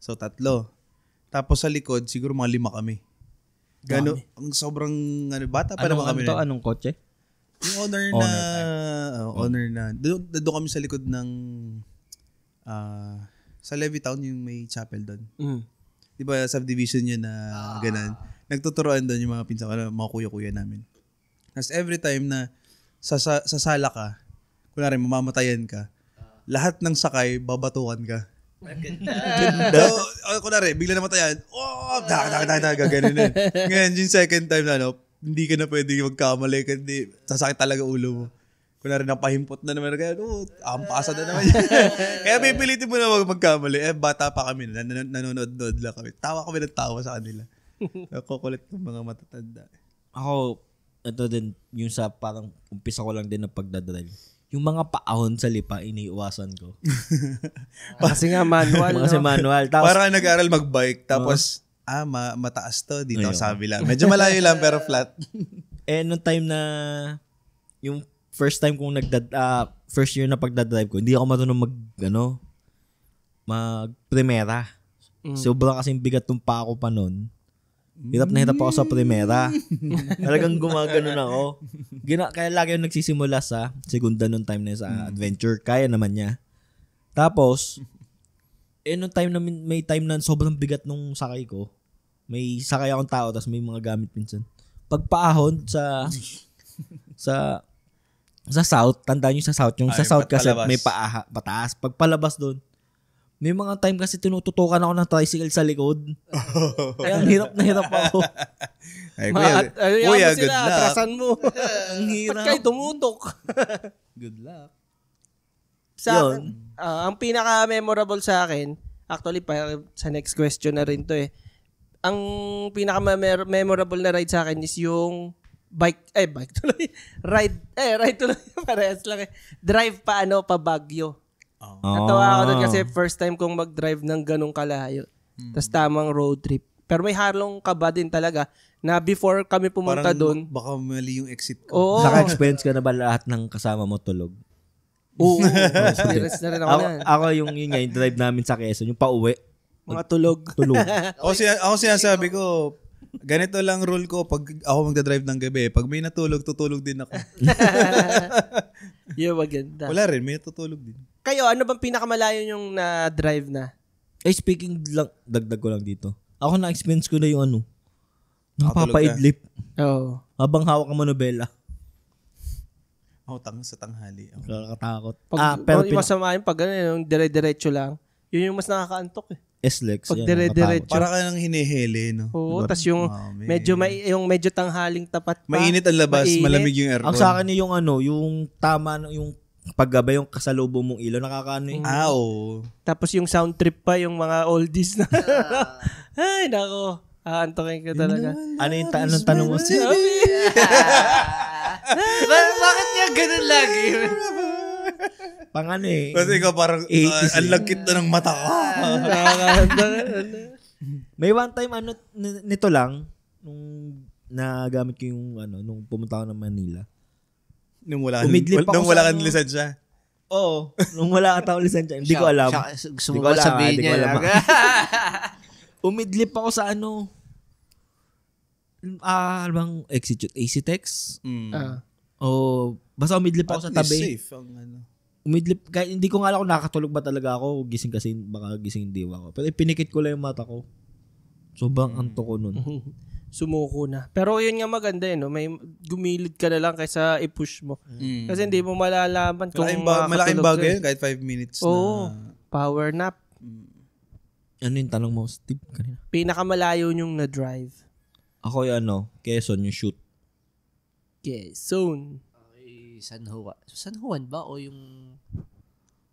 So, 3. Tapos sa likod, siguro mga 5 kami. Ang sobrang bata pa naman kami. Anong kotse? Yung owner na, doon kami sa likod ng, sa Levittown, yung may chapel doon. Di ba, subdivision yun na ganun. Nagtuturoan doon yung mga pinsan ko, mga kuya-kuya namin. Tapos every time na sasala ka, kunwari mamamatayan ka, lahat ng sakay, babatukan ka. Ganda. Kunwari, bigla namatayan, gaganin. Ngayon, yung second time na, hindi ka na pwede magkamali, hindi, sasakit talaga ulo mo. Kunwari, napahimpot na naman, kaya, ampasa na naman yan. Kaya pipilitin mo na magkamali. Bata pa kami, nanonood-nood lang kami. Tawa kami ng tawa sa kanila. Kukulit ng mga matatanda. Ako, ito din, yung sa parang umpisa ko lang din na pagdadrive. Yung mga paahon sa lipa, iniiwasan ko. Kasi nga manual. Kasi manual. Tapos, Para nag-aaral mag-bike, tapos, mataas to, dito sa kabila. Medyo malayo lang, pero flat. nung time na, yung first time kong first year na pagdadrive ko, hindi ako marunong mag-primera. Sobrang kasing bigat ng paa ko pa nun. Hirap na hirap ako sa primera. Talagang gumaganon ako. Kaya lagi yung nagsisimula sa segunda nung time na sa adventure. Kaya naman niya. Tapos, nung time na may time na sobrang bigat nung sakay ko, may sakay akong tao tapos may mga gamit minsan. Pagpaahon sa south, tandaan nyo sa south. Yung sa south kasi may pataas. Pagpalabas doon, may mga time kasi tinututukan ako ng tricycle sa likod. Kaya hirap na hirap ako. Ay, kuya, good luck. Atrasan mo. Ang hirap. Ba't kayo tumutok? Good luck. Ang pinaka-memorable sa akin, actually, sa next question na rin to eh. Ang pinaka-memorable na ride sa akin is yung bike tuloy. Ride tuloy. Parehas lang eh. Drive pa Baguio. Natawa ako doon kasi first time kong mag-drive ng ganong kalayo. Tapos tamang road trip. Pero may halong kaba din talaga na before kami pumunta doon. Baka mali yung exit ko. Oo. Naka-experience ka na ba lahat ng kasama mo tulog? Oo. Experience na rin ako na. Ako yung drive namin sa Quezon, yung pauwi. Mga tulog. Ako sinasabi ko, ganito lang rule ko pag ako magdadrive ng gabi. Pag may natulog, tutulog din ako. Yung maganda. Wala rin, may natutulog din. Kayo, ano bang pinakamalayo yung na-drive na? Speaking lang, dagdag ko lang dito. Ako na-experience ko na yung Nakatulog napapaidlip. Oo. Habang hawak ang manobela. Ako sa tanghali. Nakakatakot. Pero yung masama yung pag yung dire-diretso lang, yun yung mas nakakaantok eh. S-Lex. Pag dire-diretso. Para ka nang hinihili, no? Oo, tas yung medyo tanghaling tapat pa. Mainit ang labas, malamig yung aircon. Ang sa akin yung yung tama, yung paggaba yung kasalubong mong ilaw, nakakaano eh. Oo. Tapos yung sound trip pa, yung mga oldies na. Ay, nako. Aantokin ka talaga. Anong tanong mo? Bakit niya ganun lagi? Pang eh. Kasi ikaw parang, ang lagkit na ng mata ko. May one time, nito lang, nung nagamit ko yung, nung pumunta ako ng Manila. Nung wala Umidlip ako kang lisensya. Oo. Nung wala ka taong lisensya, hindi ko alam. Gusto Hindi mo ko ba alam, sabihin hindi ko niya? alam. Umidlip ako sa ano. Ano bang exit yun? AC-Tex? O basta umidlip ako sa At least tabi. safe ang ano. Umidlip, kahit hindi ko nga alam kung nakatulog ba talaga ako, gising kasi, baka gising yung diwa ko. Pero pinikit ko lang yung mata ko. Sobrang antok ko nun. Sumuko na. Pero yun nga maganda no, may gumilid ka na lang kaysa i-push mo. Kasi hindi mo malalaman kung Malaking makakatulog bagay ka. yun, kahit 5 minutes Oo. na. Power nap. Ano yung tanong mo, Steve? Kanina? Pinakamalayo yung na-drive. Ako yung Quezon, yung shoot. Quezon. San Juan. San Juan ba o yung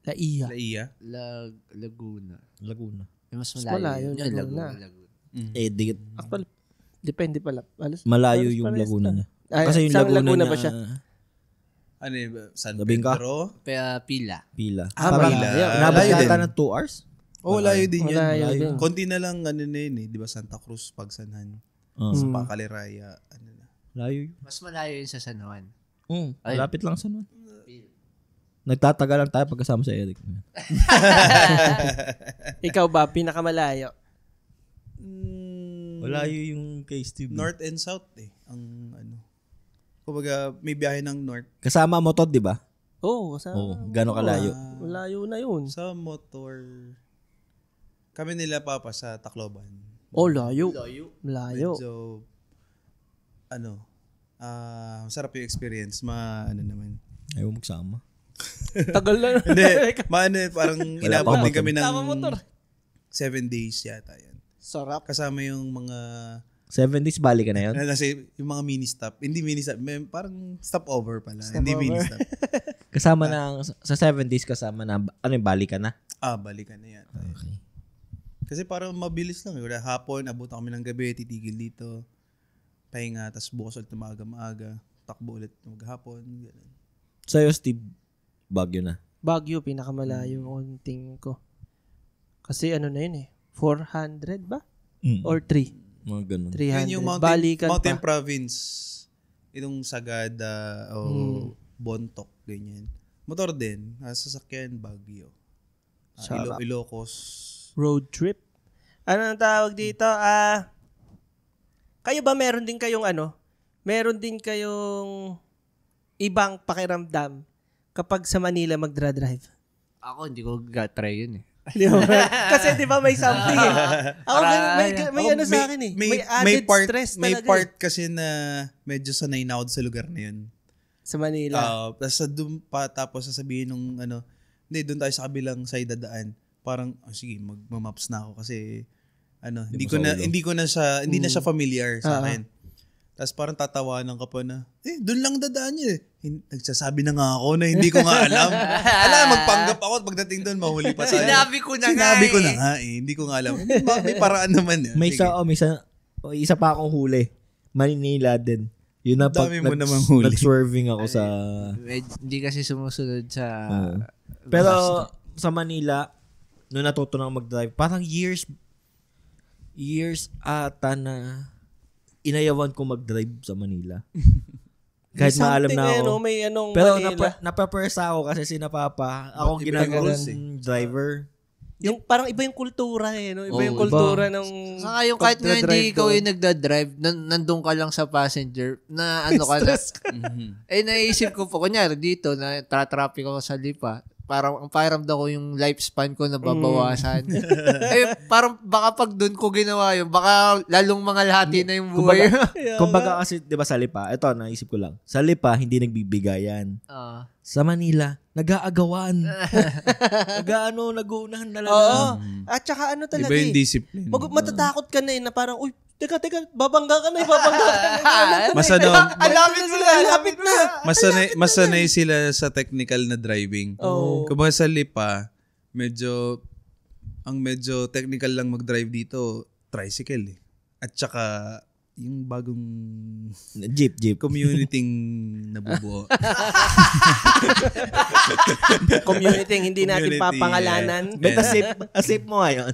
Laia. Laia. Laguna? Laguna. Yung mas Mas malayo. malayo, Yung Laguna. Laguna. Dikit. Actually, depende pala. Malayo Alas yung pares Laguna na. niya. Ay, Kasi yung saan Laguna, ba niya, siya? Ano yun? San Labing-ka? Pedro? Pila. Pila. Parang Pila. Nabot Layo yata din. ng 2 hours? Layo din yan. Malayo din. Konti na lang ano na yun eh. Di ba Santa Cruz, Pagsanhan. Sa Pakaliraya. Ano na. Layo yun. Mas malayo yun sa San Juan. Ay. Malapit lang sa nun. Nagtatagal lang tayo pagkasama sa Eric. Ikaw ba, pinakamalayo? Malayo yung kay Steve. North and South eh. Ang ano. Kumbaga, may biyahe ng North. Kasama mo to, di ba? Oo, Gano'ng kalayo? malayo na yun. Sa motor, kami nila papa sa Tacloban. Oh, layo. Layo. Medyo, masarap yung experience. Ano naman. Ayaw magsama. Tagal na. Hindi, parang inabot pang din kami ng Tama motor. 7 days yata yan. Sarap. Kasama yung mga, 7 days, bali ka na yun? kasi yung mga mini-stop. Hindi mini-stop, parang stopover pala. Hindi Stopover. mini-stop. Kasama na, sa 7 days kasama na, bali ka na? Balikan na yata. Okay. Kasi parang mabilis lang. Wala hapon, abutan kami ng gabi, titigil dito. Pahinga, tapos bukas ulit na maaga. Takbo ulit maghapon. Ganun. Sa'yo, Steve, Baguio na. Baguio, pinakamalayo yung tingin ko. Kasi ano na yun 400 ba? Or 3? Mga ganun. 300. Yun yung Balikan mountain pa. province. Itong Sagada o Bontoc, ganyan. Motor din. Sasakyan, Baguio. Sarap. Ilocos. Road trip. Ano ang tawag dito? Kayo ba meron din kayong meron din kayong ibang pakiramdam kapag sa Manila magdra-drive? Ako, hindi ko try yun eh. Di ba? Kasi di ba may something Ako, may ano sa akin May added stress talaga. May part kasi na medyo sanay na ako sa lugar na yun. Sa Manila. Tapos sasabihin nung hindi, doon tayo sa kabilang side dadaan. Parang, sige, magmamaps na ako kasi hindi na siya familiar sa akin. Tapos parang tatawanan ka pa na, doon lang dadaan niya. Nagsasabi na nga ako na hindi ko nga alam. Magpanggap ako at pagdating doon, mahuli pa tayo. Sinabi ko na nga hindi ko nga alam. May paraan naman yan. May isa pa akong huli. Manila din. Yun na pag Dami mo namang huli. nag-swerving ako sa... Hindi kasi sumusunod sa... Pero sa Manila, nung natuto na mag-drive, parang years ata na inayawan ko mag-drive sa Manila. Kahit maalam na ako. May anong Pero Manila. napapersa ako kasi sina Papa, akong ginagawang driver. Yung parang iba yung kultura no? Iba yung iba. kultura ng Saka yung kahit nga hindi pagdadrive ikaw doon. yung nagdadrive, nandun ka lang sa passenger, na ka na. Naisip ko po, kunyari dito, na traffic ako sa Lipa, parang ang pakiramdam ko yung lifespan ko nababawasan. Parang baka pag doon ko ginawa yun, baka lalong mga lahati na yung buhay. Kumbaga kasi, di ba sa Lipa, ito, naisip ko lang, sa Lipa, hindi nagbibigayan. Sa Manila, nag-aagawan. Nag-uunahan talaga. Oo. At saka talaga Iba yung discipline. matatakot ka na na parang, uy, teka, babangga ka na. Alapit na. Mas sanay sila sa technical na driving. Kumbaga sa Lipa, ang medyo technical lang mag-drive dito, tricycle eh. At saka, yung bagong Jeep. community nabubuo. Community, hindi natin Community, papangalanan. Bet asip mo ngayon.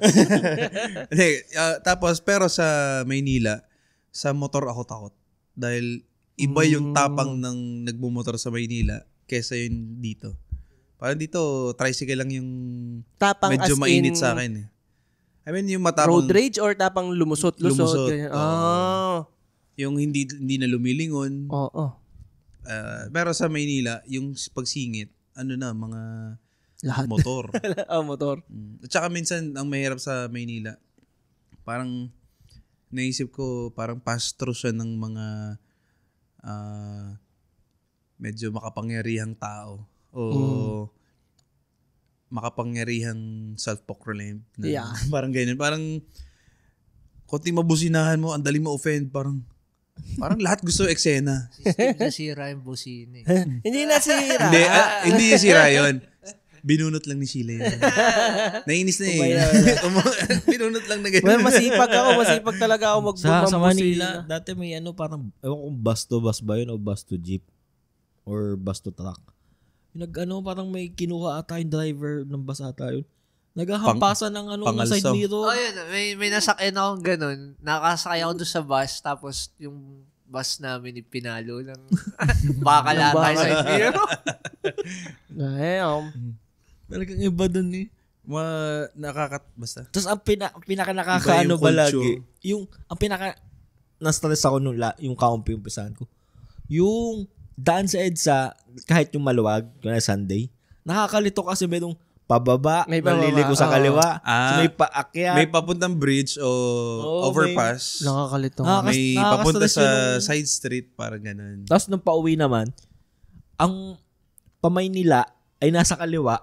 Tapos, pero sa Maynila, sa motor ako takot. Dahil iba yung tapang ng nagmumotor sa Maynila kesa yun dito. Parang dito, tricycle lang yung Tapang medyo as mainit in sa akin eh. I mean, yung matapang, road rage or tapang lumusot-lusot? Lumusot, Ganyan. oo. yung hindi na lumilingon. Oo. Pero sa Maynila, yung pagsingit, mga Lahat. motor. Motor. At saka minsan, ang mahirap sa Maynila, parang naisip ko, parang pass-through siya ng mga medyo makapangyarihang tao. O makapangyarihang self-proclaimed. Yeah. Parang ganyan. Parang konti mabusinahan mo, ang dali ma-offend. Parang lahat gusto eksena. System na sira yung busina eh. Hindi nasira. Hindi sira yun. Binunot lang ni Sheila yun. Nainis na eh. Binunot lang na ganyan. Well, masipag talaga ako Sa Manila, dati may parang, ewan kung bus to bus ba yun o bus to jeep or bus to truck. Yung parang may kinuha ata yung driver ng bus ata yun. Naghahampasan ng ng side mirror. Oh, yun. May nasakyan akong ganun. Nakasakay ako doon sa bus, tapos yung bus namin pinalo ng bakalata sa side mirror. Talagang iba dun eh. Basta. Tapos ang pinaka nakakaano Iba ba yung lagi, culture. ang pinaka na-stress ako nung yung kaumpi-umpisahan ko. Yung daan sa EDSA, kahit yung maluwag, kung na Sunday, nakakalito kasi merong pababa, May pababa, maliliko sa kaliwa, may paakyat. May papuntang bridge o overpass. Nakakalito. May Nakaka-stress papunta sa yung- side street, parang ganun. Tapos nung pauwi naman, ang pa-Maynila ay nasa kaliwa,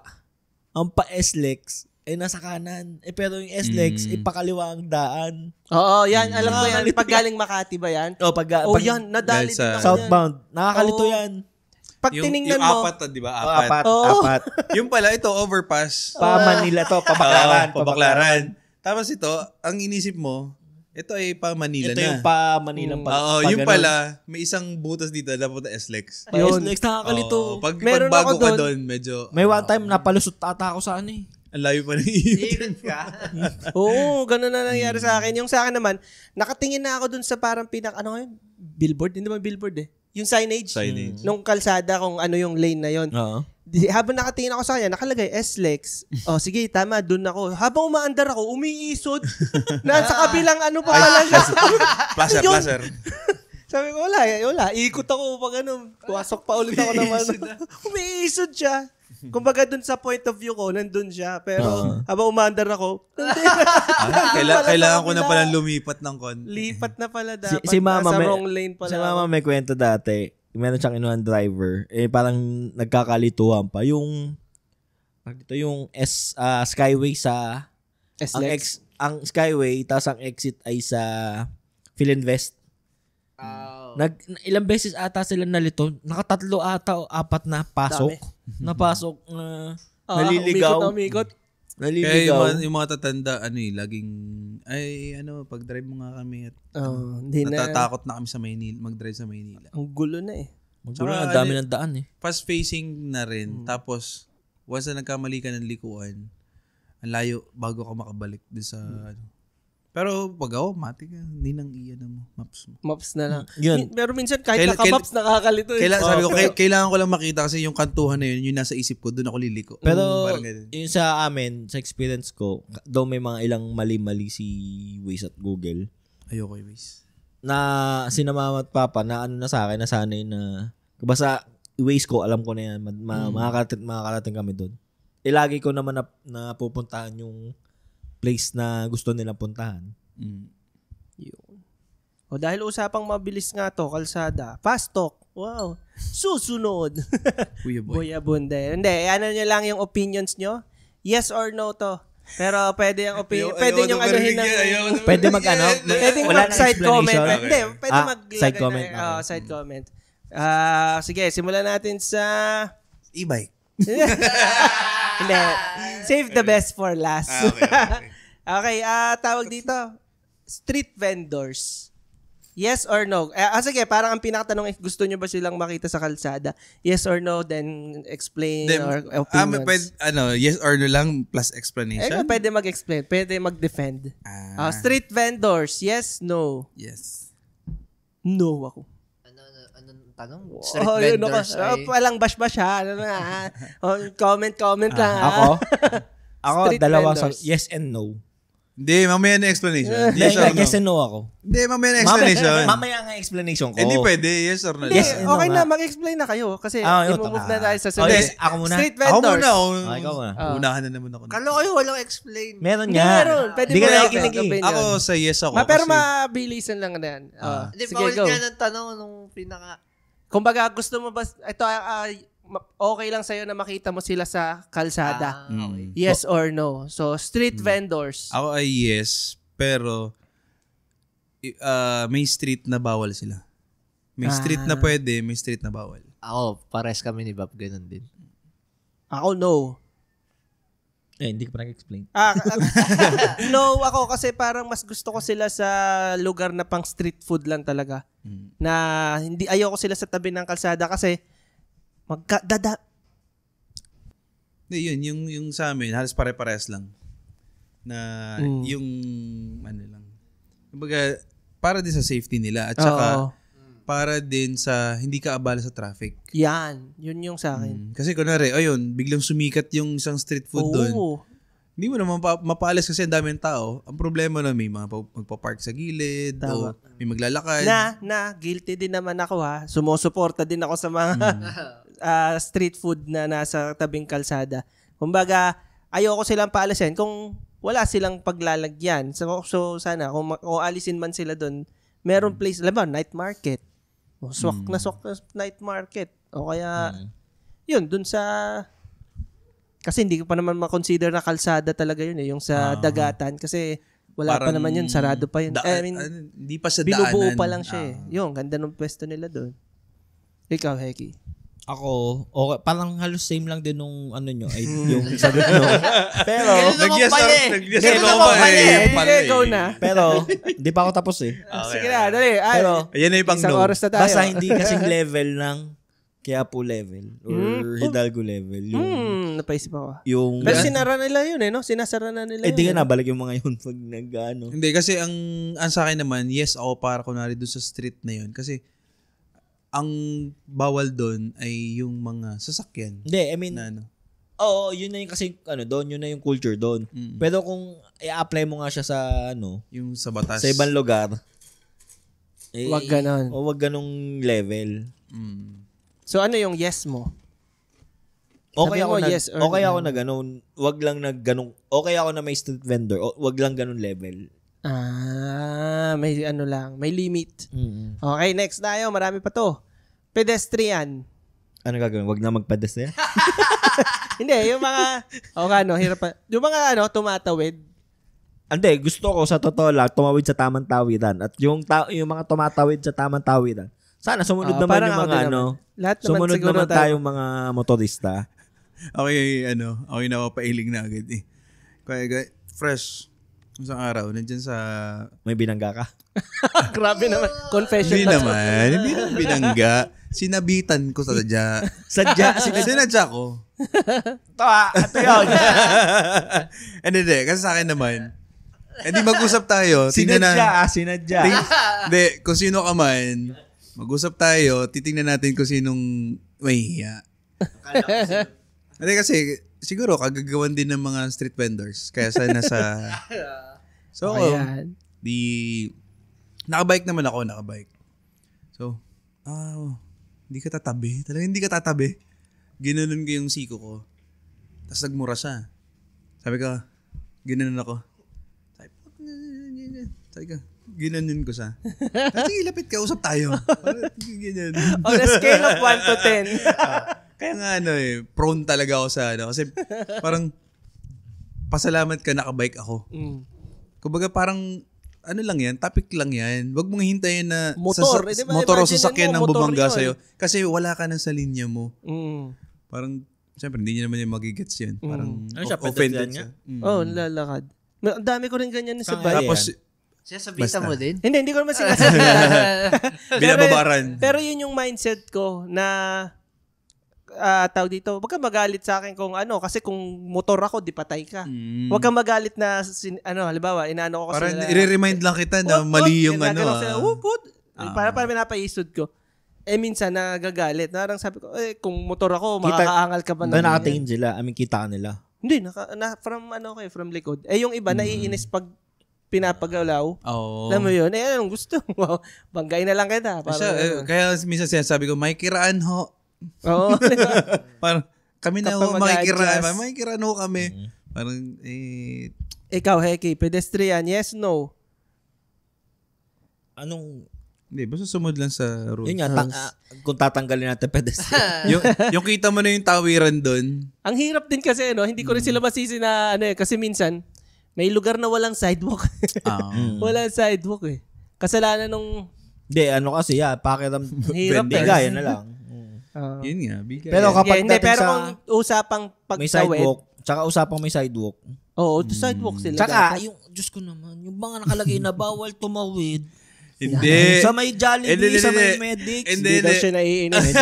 ang pa-SLEX ay nasa kanan. Pero yung SLEX ay pakaliwa ang daan. Oo, yan. Alam ko yan. Pag galing Makati ba yan? Pag Yan. Nadali Dahil din sa- ako yan. southbound, nakakalito Oo. yan. Pag tiningnan yung mo, apat, di ba? Apat. Oo. Apat. Yung pala, ito, overpass. Pa-Manila to, pabaklaran. Pabaklaran. Tapos ito, ang inisip mo, ito ay pa Manila Ito na. yung pa-Manila. Oo, yung pala, may isang butas dito na punta SLEX. Yun. SLEX, nakakalito. Oo, pag Meron bago ako ka doon. doon, medyo... May one time, napalusot ata ako sa Ang layo pa ng iyo. Ikot ka. oo, ganun na nangyari sa akin. Yung sa akin naman, nakatingin na ako dun sa parang billboard? Hindi naman billboard eh. Yung signage. Nung kalsada kung ano yung lane na yon. Oo. Habang nakatingin ako sa kanya, nakalagay SLEX. Oh, sige, tama, dun ako. Habang umaandar ako, umiisod. Nasa kabilang ano pa pala siya. Placer. Sabi ko, wala. Ikot ako pag pasok pa ulit ako naman. Umiisod siya. Kumbaga dun sa point of view ko, nandun siya. Pero habang umaandar ako, Kailangan ko na palang lumipat ng konti. lipat na pala dapat. Si Mama, Nasa may, wrong lane pala. si Mama may kwento dati. Meron siyang inuhan driver. Parang nagkakalituhan pa. Yung Skyway sa... SLEX. Ang Skyway, tapos ang exit ay sa Philinvest. Ilang beses ata sila nalito. Nakatatlo ata o apat na pasok. Napasok na naliligaw. Umikot. Naliligaw. Kaya yung mga tatanda, laging, pag-drive mo nga kami at Hindi na. natatakot na kami sa Maynila, mag-drive sa Maynila. Ang gulo na eh. Siguro ang dami ng daan eh. Fast-facing na rin. Tapos, once na nagkamali ka ng likuan, ang layo bago ka makabalik din sa Pero pag matik hindi nang iyan mo, maps mo. Maps na lang. Yun. Pero minsan kahit naka-maps, nakakalito eh. Sabi ko, kailangan ko lang makita kasi yung kantuhan na yun, yung nasa isip ko, doon ako liliko. Pero Parang ganun. yung sa amin, sa experience ko, daw may mga ilang mali-mali si Waze at Google Ayoko yung Waze. na sina mama at papa na na sa akin, nasanay na basta Waze ko, alam ko na yan, makakarating kami doon. Lagi ko naman na pupuntahan yung place na gusto nilang puntahan. Yun. O dahil usapang mabilis nga to, kalsada, fast talk. Wow. Susunod. Kuya boy. Buya bunde. Hindi, ano nyo lang yung opinions nyo? Yes or no to. Pero pwede yung opinion, pwede yung anuhin ng... Pwede mag-ano? Pwedeng Wala na mag-side comment. explanation? Hindi, pwede maglagay side comment. na. Side comment. Sige, simulan natin sa... E-bike. Hindi. Save the best for last. Okay. Okay, tawag dito. Street vendors. Yes or no? Sige, parang ang pinakatanong, if gusto nyo ba silang makita sa kalsada? Yes or no, then explain or opinions. Yes or no lang plus explanation? Pwede mag-explain, pwede mag-defend. Street vendors, yes, no? Yes. No ako. Anong tanong. Street yun vendors ay... walang bash-bash ha. Ano na, ha? Comment lang ha. Ako, Street dalawa vendors. yes and no. Hindi, mamaya na explanation. Yes, Yes or no? yes and no ako. Hindi, mamaya na explanation. Mamaya nga explanation ko. Hindi pwede, yes or no. Hindi, Yes, ano okay nga. na, mag-explain na kayo. Kasi yun, i-move na tayo sa Okay, sunod. ako muna. Street Ako vendors. muna. Ikaw nga. Unahan na naman ako. Kala ko yung walang explain. Meron Hindi, nga. meron. Pwede Di mo ka na nakikinig eh. opinion. Ako sa yes ako. Pero kasi- mabilisan lang na yan. Hindi, Sige, paulit go. nga ng tanong nung pinaka... Kumbaga, gusto mo ba, ito, okay lang sa'yo na makita mo sila sa kalsada? Okay. Yes or no? So, street vendors. Ako ay yes, pero may street na bawal sila. May street na pwede, may street na bawal. Ako, pares kami ni Bob, ganun din. Ako, no. Hindi ko pa nag-explain. No, ako kasi parang mas gusto ko sila sa lugar na pang street food lang talaga. Na hindi ayoko sila sa tabi ng kalsada kasi Hindi, yung sa amin, halos pare-pares lang. Na yung, ano lang. Kumbaga, para din sa safety nila. At saka, Oo. para din sa hindi ka abala sa traffic. Yan, yun yung sa akin. Kasi kunwari, ayun, biglang sumikat yung isang street food doon. Oo. Hindi mo naman mapaalis kasi ang daming tao. Ang problema na may mga magpa-park sa gilid, Tama. o may maglalakad. Guilty din naman ako ha. Sumusuporta din ako sa mga street food na nasa tabing kalsada. Kumbaga, ayoko silang paalisin kung wala silang paglalagyan. So sana, kung alisin man sila doon, meron place, alam mo, night market. O, swak na night market. O kaya, yun, dun sa... Kasi hindi ko pa naman makonsider na kalsada talaga yun eh, yung sa dagatan. Kasi wala pa Parang naman yun, sarado pa yun. hindi pa sa binubuo daanan. pa lang siya eh. Yung, ganda ng pwesto nila doon. Ikaw, Heki. Ako, okay, parang halos same lang din nung ano nyo, ay yung sagot nyo. Pero, Nag-yes Ganun ako naman pa pala eh. pala Sige, go na. pero, di pa ako tapos eh. Sige na, dali. Pero, Ayan na yung pang Isang no. oras na tayo. basta hindi kasing level ng Quiapo level or Hidalgo level. Napaisip ako. Yung, Pero sinara nila yun eh, no? Sinasara na nila di yun. nga nabalik yung mga yun pag nag-ano. Hindi, kasi ang sa akin naman, yes ako para kunwari doon sa street na yun. Kasi ang bawal doon ay yung mga sasakyan. Hindi, I mean, Na ano. oo, yun na yung kasi, doon, yun na yung culture doon. Pero kung i-apply mo nga siya sa, Yung sa batas. sa ibang lugar, Wag ganon. O wag ganong level. So ano yung yes mo? Okay Sabi ako mo, na, yes or okay no? ako na ganun. Wag lang na ganun. Okay ako na may street vendor. Wag lang ganun level. May ano lang, may limit. Okay, next tayo. Marami pa to. Pedestrian. Ano gagawin? Wag na magpedestrian? Hindi, yung mga, hirap pa. Yung mga tumatawid. Hindi, gusto ko sa totoo lang tumawid sa tamang tawiran. At yung mga tumatawid sa tamang tawiran, sana sumunod naman parang yung ako mga din naman. Lahat naman sumunod siguro naman tayo. tayong mga motorista. Okay, napapailing na agad eh. Kaya, fresh. Isang araw, nandyan sa... May binangga ka? Grabe naman. Confession Hindi na to. naman. Hindi naman binangga. Sinabitan ko sa sadya. Sinadya ko. Ito yun. Hindi. Kasi sa akin naman, hindi mag-usap tayo. Tingnan na. Sinadya. Hindi, kung sino ka man, mag-usap tayo, titingnan natin kung sinong may hiya. Hindi kasi, siguro, kagagawan din ng mga street vendors. Kaya sana sa... So, Ayan. nakabike naman ako, So, hindi ka tatabi. Talagang hindi ka tatabi. Ginanon ko yung siko ko. Tapos nagmura siya. Sabi ko, ginanon ako. Sabi ko, ginanon ko siya. Sige, lapit ka, usap tayo. Ganyan. On a scale of 1 to 10. Kaya nga prone talaga ako sa kasi parang pasalamat ka nakabike ako. Kumbaga parang lang yan, topic lang yan. Huwag mong hintayin na Motor, diba? motor o Imagine sasakyan mo, ng motor bumangga yun. sa'yo. Kasi wala ka na sa linya mo. Mm. Siyempre, hindi niya naman yung magigets yun. Parang Ano siya, offended pedestrian siya. Lalakad. Ang dami ko rin ganyan sa Saan bike. kaya Tapos, Sasabitan mo din? Hindi ko naman sinasabi. binababaran. Pero yun yung mindset ko na tawag dito, wag kang magalit sa akin kung kasi kung motor ako, di patay ka. Wag kang magalit na, halimbawa, inaano ko kasi Parang i-remind lang kita na mali yung para pinapaisod ko. minsan nagagalit. Parang sabi ko, kung motor ako, makakaangal ka ba Ba na nakatingin sila? I mean, kita ka nila. Hindi, from likod. Yung iba, naiinis pag pinapagalaw. Oo. Alam mo yun, anong gusto mo? Banggay na lang kita. Kaya minsan sinasabi ko, may kiraan ho. Oo. Parang, kami na ho, Kapag makikiraan. mag-adjust. Makikiraan ho kami. Parang, Ikaw, Heki, pedestrian, yes, no? Anong, hindi, basta sumunod lang sa rules. yun nga, kung tatanggalin natin pedestrian. yung kita mo na yung tawiran doon. Ang hirap din kasi, no? Hindi ko rin sila masisi na, kasi minsan, may lugar na walang sidewalk. Walang sidewalk eh. Kasalanan nung... Hindi, kasi, Hirap bigay na lang. Yun nga, bigay. Pero kapag hindi, dating pero sa kung usapang may pagtawid... sidewalk, tsaka usapang may sidewalk. Oo, sidewalk sila. Tsaka, dapat. Diyos ko naman, yung mga nakalagay na bawal tumawid. Hindi. Sa may Jollibee, sa may Medics. Hindi daw siya naiinis.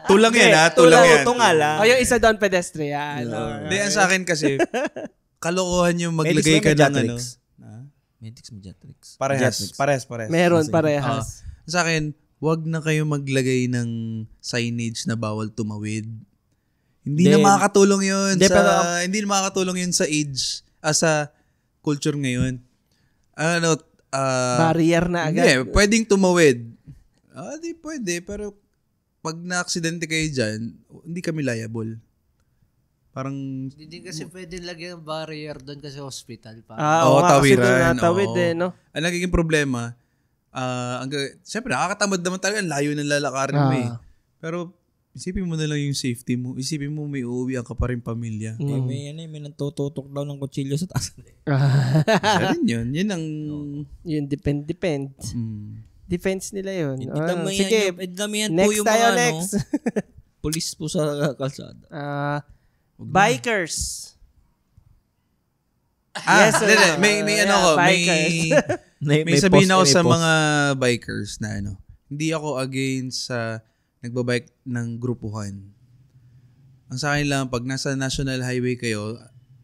Tulang yan ha, tulang yan. Tunga lang. O yung isa doon, pedestrian. Hindi, ang sa akin kasi, kalokohan yung maglagay ka ng ano. Medics, Mediatrix. Parehas. Meron, parehas. Sa akin, wag na kayo maglagay ng signage na bawal tumawid. Hindi na makakatulong yun hindi na makakatulong yun sa age, sa culture ngayon. Barrier na agad. Hindi, pwedeng tumawid. Di pwede, pero pag na-aksidente kayo dyan, hindi kami liable. Parang... Hindi din kasi pwede lagyan ng barrier doon kasi hospital pa. Tawiran. Natawid no? Ang nagiging problema, siyempre, nakakatamad naman talaga, ang layo ng lalakarin mo eh. Pero, isipin mo na lang yung safety mo. Isipin mo may uuwian ka pa rin pamilya. May nantututok daw ng kutsilyo sa taas. Ganun yun. Yun ang... Yun, depend. Defense nila yun. Sige, next tayo, next. Police po sa kalsada. Bikers. Yes, may sabihin ako sa mga bikers na hindi ako against sa nagbabike ng grupuhan. Ang sa akin lang, pag nasa national highway kayo,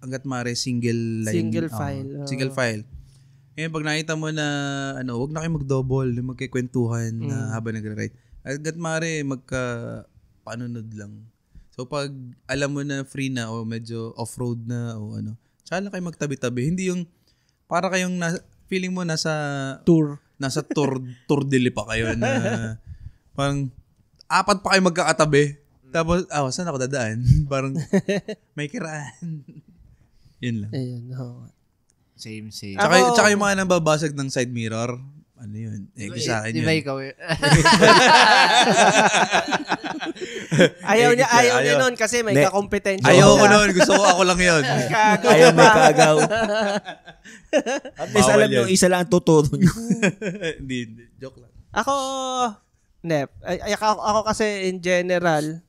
hanggat maaari single line. Single file. Ngayon, pag nakita mo na, wag na kayo mag-double, magkikwentuhan na habang nagre-ride. Hanggat maaari, panunod lang. So, pag alam mo na free na o medyo off-road na o tsaka lang kayo magtabi-tabi. Hindi yung, para kayong, feeling mo nasa tour dili pa kayo na, parang, 4 pa kayo magkakatabi. Tapos, saan ako dadaan? Parang, may kiraan. Yun lang. Ayun, Same. Tsaka yung mga nambabasag ng side mirror, yun? Sa akin yun. Di ba ikaw Ayaw niya nun kasi may kakompetensya. Ayaw ko nun. Gusto ko ako lang yun. Ayaw may kagaw. At least alam nyo, isa lang ang tuturo nyo. Hindi. Joke lang. Ako kasi in general,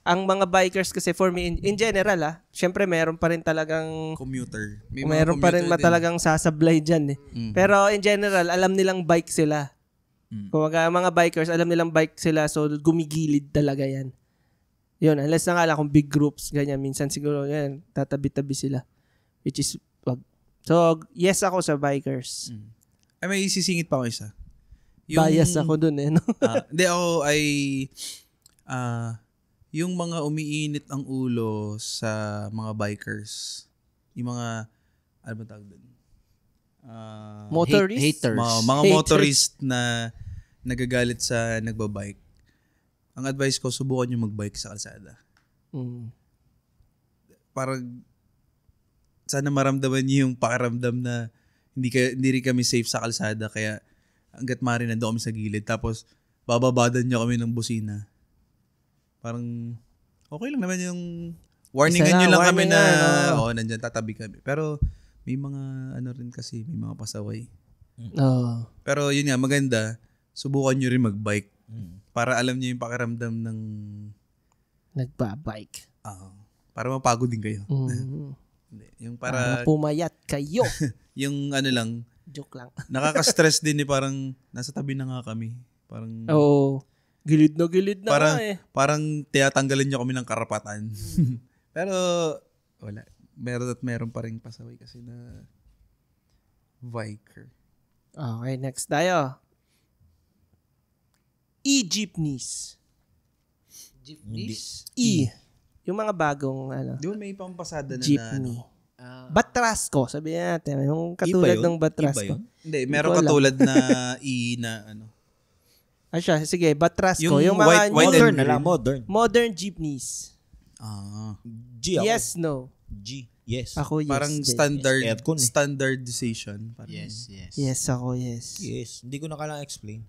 ang mga bikers kasi for me, in general syempre meron pa rin talagang commuter. Meron pa rin talagang sasablay dyan eh. Pero in general, alam nilang bike sila. Kung mga bikers, alam nilang bike sila, so gumigilid talaga yan. Yun, unless na nga lang kung big groups, ganyan, minsan siguro yan, tatabi-tabi sila. Which is, wag. So, yes ako sa bikers. May isisingit pa ako isa. Bias ako dun eh, no? Hindi ako yung mga umiinit ang ulo sa mga bikers. Yung mga, ano ba tawag doon? Motorists? Haters. Mga motorist na nagagalit sa nagbabike. Ang advice ko, subukan nyo magbike sa kalsada. Parang, sana maramdaman nyo yung pakiramdam na hindi rin kami safe sa kalsada. Kaya, hanggat maaari nandun kami sa gilid. Tapos, bababadan nyo kami ng busina. Parang, okay lang naman yung warningan nyo lang kami na, nandyan, tatabi kami. Pero, may mga, rin kasi, may mga pasaway. Pero, yun nga, maganda, subukan nyo rin magbike. Para alam nyo yung pakiramdam ng nagbabike. Para mapagod din kayo. Yung para pumayat kayo. Yung lang, joke lang. Nakaka-stress din parang nasa tabi na nga kami. Parang gilid na parang, nga eh. Parang tiyatanggalin niyo kami ng karapatan. Pero wala. Meron pa rin pasaway kasi na biker. Okay, next tayo. E-jeepneys. Jeepneys? Yung mga bagong Di ba may pampasada na jeepney. Batrasco, sabihin natin. Yung Iba katulad yun? ng Batrasco. Iba yun? Hindi, meron Hindi ko katulad na na ano. Siya, sige, Batrasco. Yung Yung mga white Modern and na lang, green. modern. modern jeepneys. G ako. Yes, no. G. Yes. Ako, yes. Parang din. Aircon eh. standardization. Parang, Yes. Yes, ako, yes. Yes. Hindi ko na kailangan explain.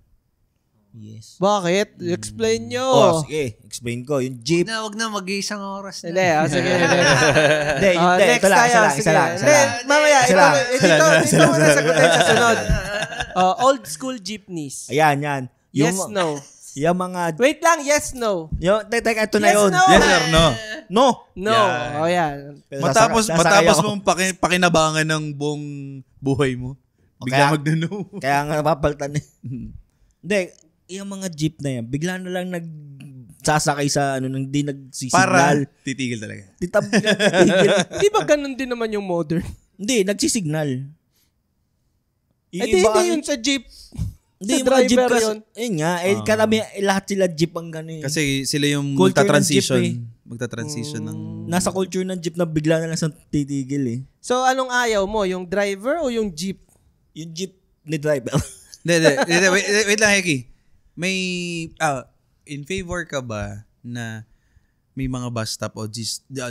Yes. Bakit? Explain nyo. Sige. Explain ko. Yung jeep. Wag na mag-iisang oras na. Hindi, sige. Hindi, Next ito lang, tayo. isa Sige. lang. Hindi, mamaya, Isa lang. ito muna sagutin sa sunod. Old school jeepneys. Ayan. Yes, no. Yung mga... Wait lang, yes, no. Teka, ito na Yes, yun. no. yes or no? No. No. Yeah. Oh, yan. Pero Matapos sasakay ako. mong pakinabangan ng buong buhay mo. Bigla magno-no. Kaya nga napapaltan eh. Hindi, yung mga jeep na yan, bigla na lang nagsasakay sa hindi nagsisignal. Para titigil talaga. Titigil. Di ba ganun din naman yung modern? Hindi, nagsisignal. Hindi yun sa jeep. Hindi, sa mga jeep driver kasi, yun. Yun nga, karami, lahat sila jeep ang gano'n. Kasi sila yung Culture ng magta-transition. jeep Magta-transition ng... Nasa culture ng jeep na bigla na lang sa titigil eh. So, anong ayaw mo? Yung driver o yung jeep? Yung jeep ni driver. Hindi. Wait lang, Heki. May... in favor ka ba na may mga bus stop o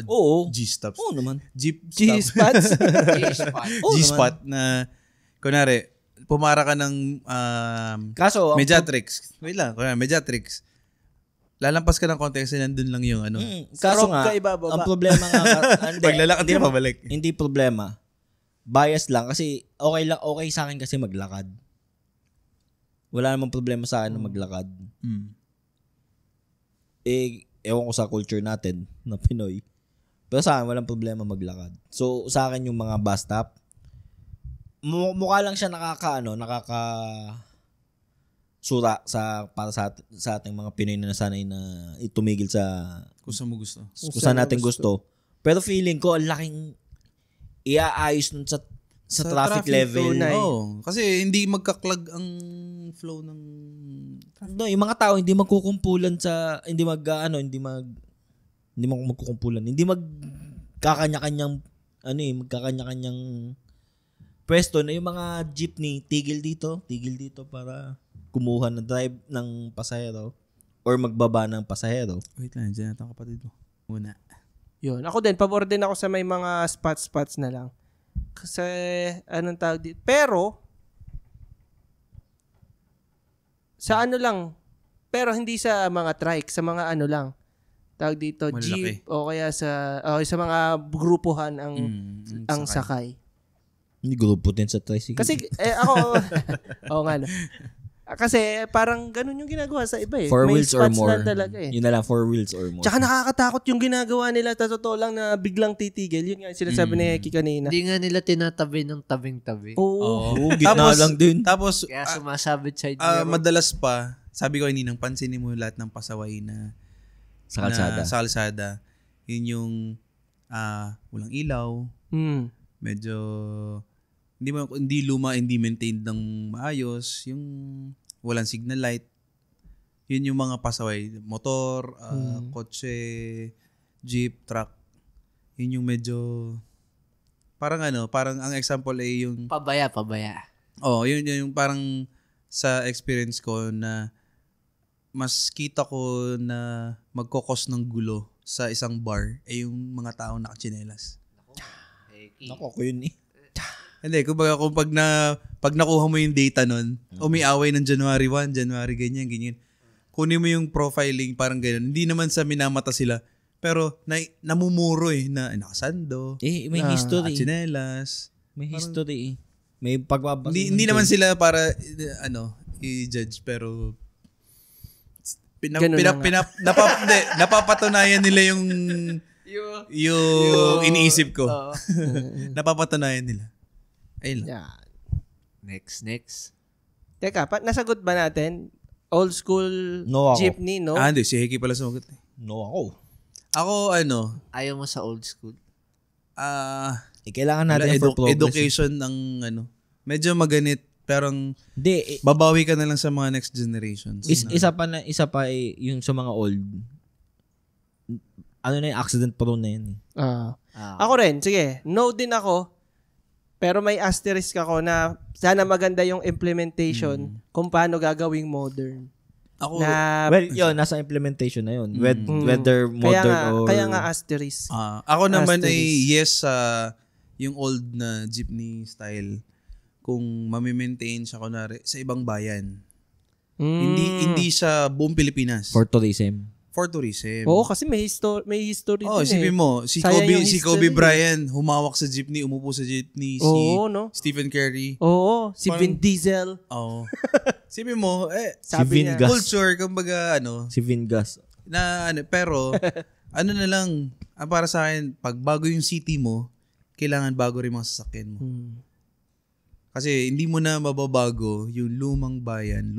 Oo. G-stops? Oo naman. Jeep G-spots? G-spot. Oo G-spot na... Kunwari, pumara ka ng Kaso, Mediatrix. Wait lang, kunwari, Mediatrix. Lalampas ka ng konti kasi nandun lang yung ano. kaso Sarap nga, ka ibababa. ang problema nga, Paglalakad ka pabalik. Hindi problema. Bias lang kasi okay sa akin kasi maglakad. Wala namang problema sa akin na maglakad. Ewan ko sa culture natin na Pinoy. Pero sa akin, walang problema maglakad. So, sa akin yung mga bus stop, mukha lang siya sura para sa ating mga Pinoy na nasanay na itumigil sa Kung saan mo gusto. kung saan natin gusto. Pero feeling ko, ang laking iaayos nun sa traffic level. tunay. Kasi hindi magka-clog ang flow ng... No, yung mga tao hindi magkukumpulan hindi magkukumpulan. Hindi magkakanya-kanyang pwesto na yung mga jeepney tigil dito para kumuha ng drive ng pasahero or magbaba ng pasahero. Wait lang, dyan natin ang kapatid mo. Muna. Yun. Ako din, pabor din ako sa may mga spots na lang. Kasi, anong tawag dito? Pero, sa ano lang, pero hindi sa mga trike, sa mga ano lang. Tawag dito, Malalaki. jeep, o kaya sa mga grupuhan ang sakay. Hindi grupo din sa tricycle. Kasi, ako, oo nga, no. Kasi parang ganun yung ginagawa sa iba eh. 4 May wheels or spots more. lang talaga eh. Yun na lang, 4 wheels or more. Tsaka nakakatakot yung ginagawa nila sa totoo lang na biglang titigil. Yun nga yung sinasabi ni Heki kanina. Hindi nga nila tinatabi ng tabing-tabi. Oo. Gitna lang din. Tapos, Kaya sumasabit side mirror. madalas pa, sabi ko hindi nang pansinin mo lahat ng pasaway na Sa kalsada. sa kalsada. Yun yung walang ilaw, medyo hindi luma, hindi maintained ng maayos, yung walang signal light. Yun yung mga pasaway, motor, kotse, jeep, truck. Yun yung medyo parang ang example ay yung Pabaya. yun yung parang sa experience ko na mas kita ko na magkokos ng gulo sa isang bar ay yung mga taong nakachinelas. Ako yun eh. Hindi, kumbaga kung pag nakuha mo yung data nun, umiaway ng January 1, January ganyan. Kunin mo yung profiling, parang ganyan. Hindi naman sa minamata sila, pero namumuro na nakasando, May history. nakachinelas. May history eh. May pagbabasa. Hindi naman sila para, i-judge, pero napapatunayan nila yung iniisip ko. Napapatunayan nila. Ayun lang. Yeah. Next. Teka, nasagot ba natin? Old school No, ako. jeepney, no? Hindi. Si Heki pala sumagot. No, ako. Ako, Ayaw mo sa old school? Kailangan natin for progress. education ng medyo maganit Parang Hindi, babawi ka na lang sa mga next generations. isa pa yung sa mga old. Ano na yung accident prone na yun. Ako rin, sige. No din ako. Pero may asterisk ako na sana maganda yung implementation kung paano gagawing modern. Ako, Well, yun, nasa implementation na yun. Whether modern or... Kaya nga asterisk. ako naman Asterisk. ay yes sa yung old na jeepney style. Kung mamimaintain siya kunwari sa ibang bayan. Hindi sa buong Pilipinas. For tourism. For tourism. Oo, kasi may history din isipin mo, Sayang yung si Kobe history. Bryant, humawak sa jeepney, umupo sa jeepney, Oo, no? Stephen Curry. Oo, si Parang- Vin Diesel. Oo. Isipin mo, Sabi Vin niya. Gas. culture, kumbaga, Si Vingas. pero, na lang, para sa akin, pag bago yung city mo, kailangan bago rin mga sasakyan mo. Kasi hindi mo na mababago yung lumang bayan,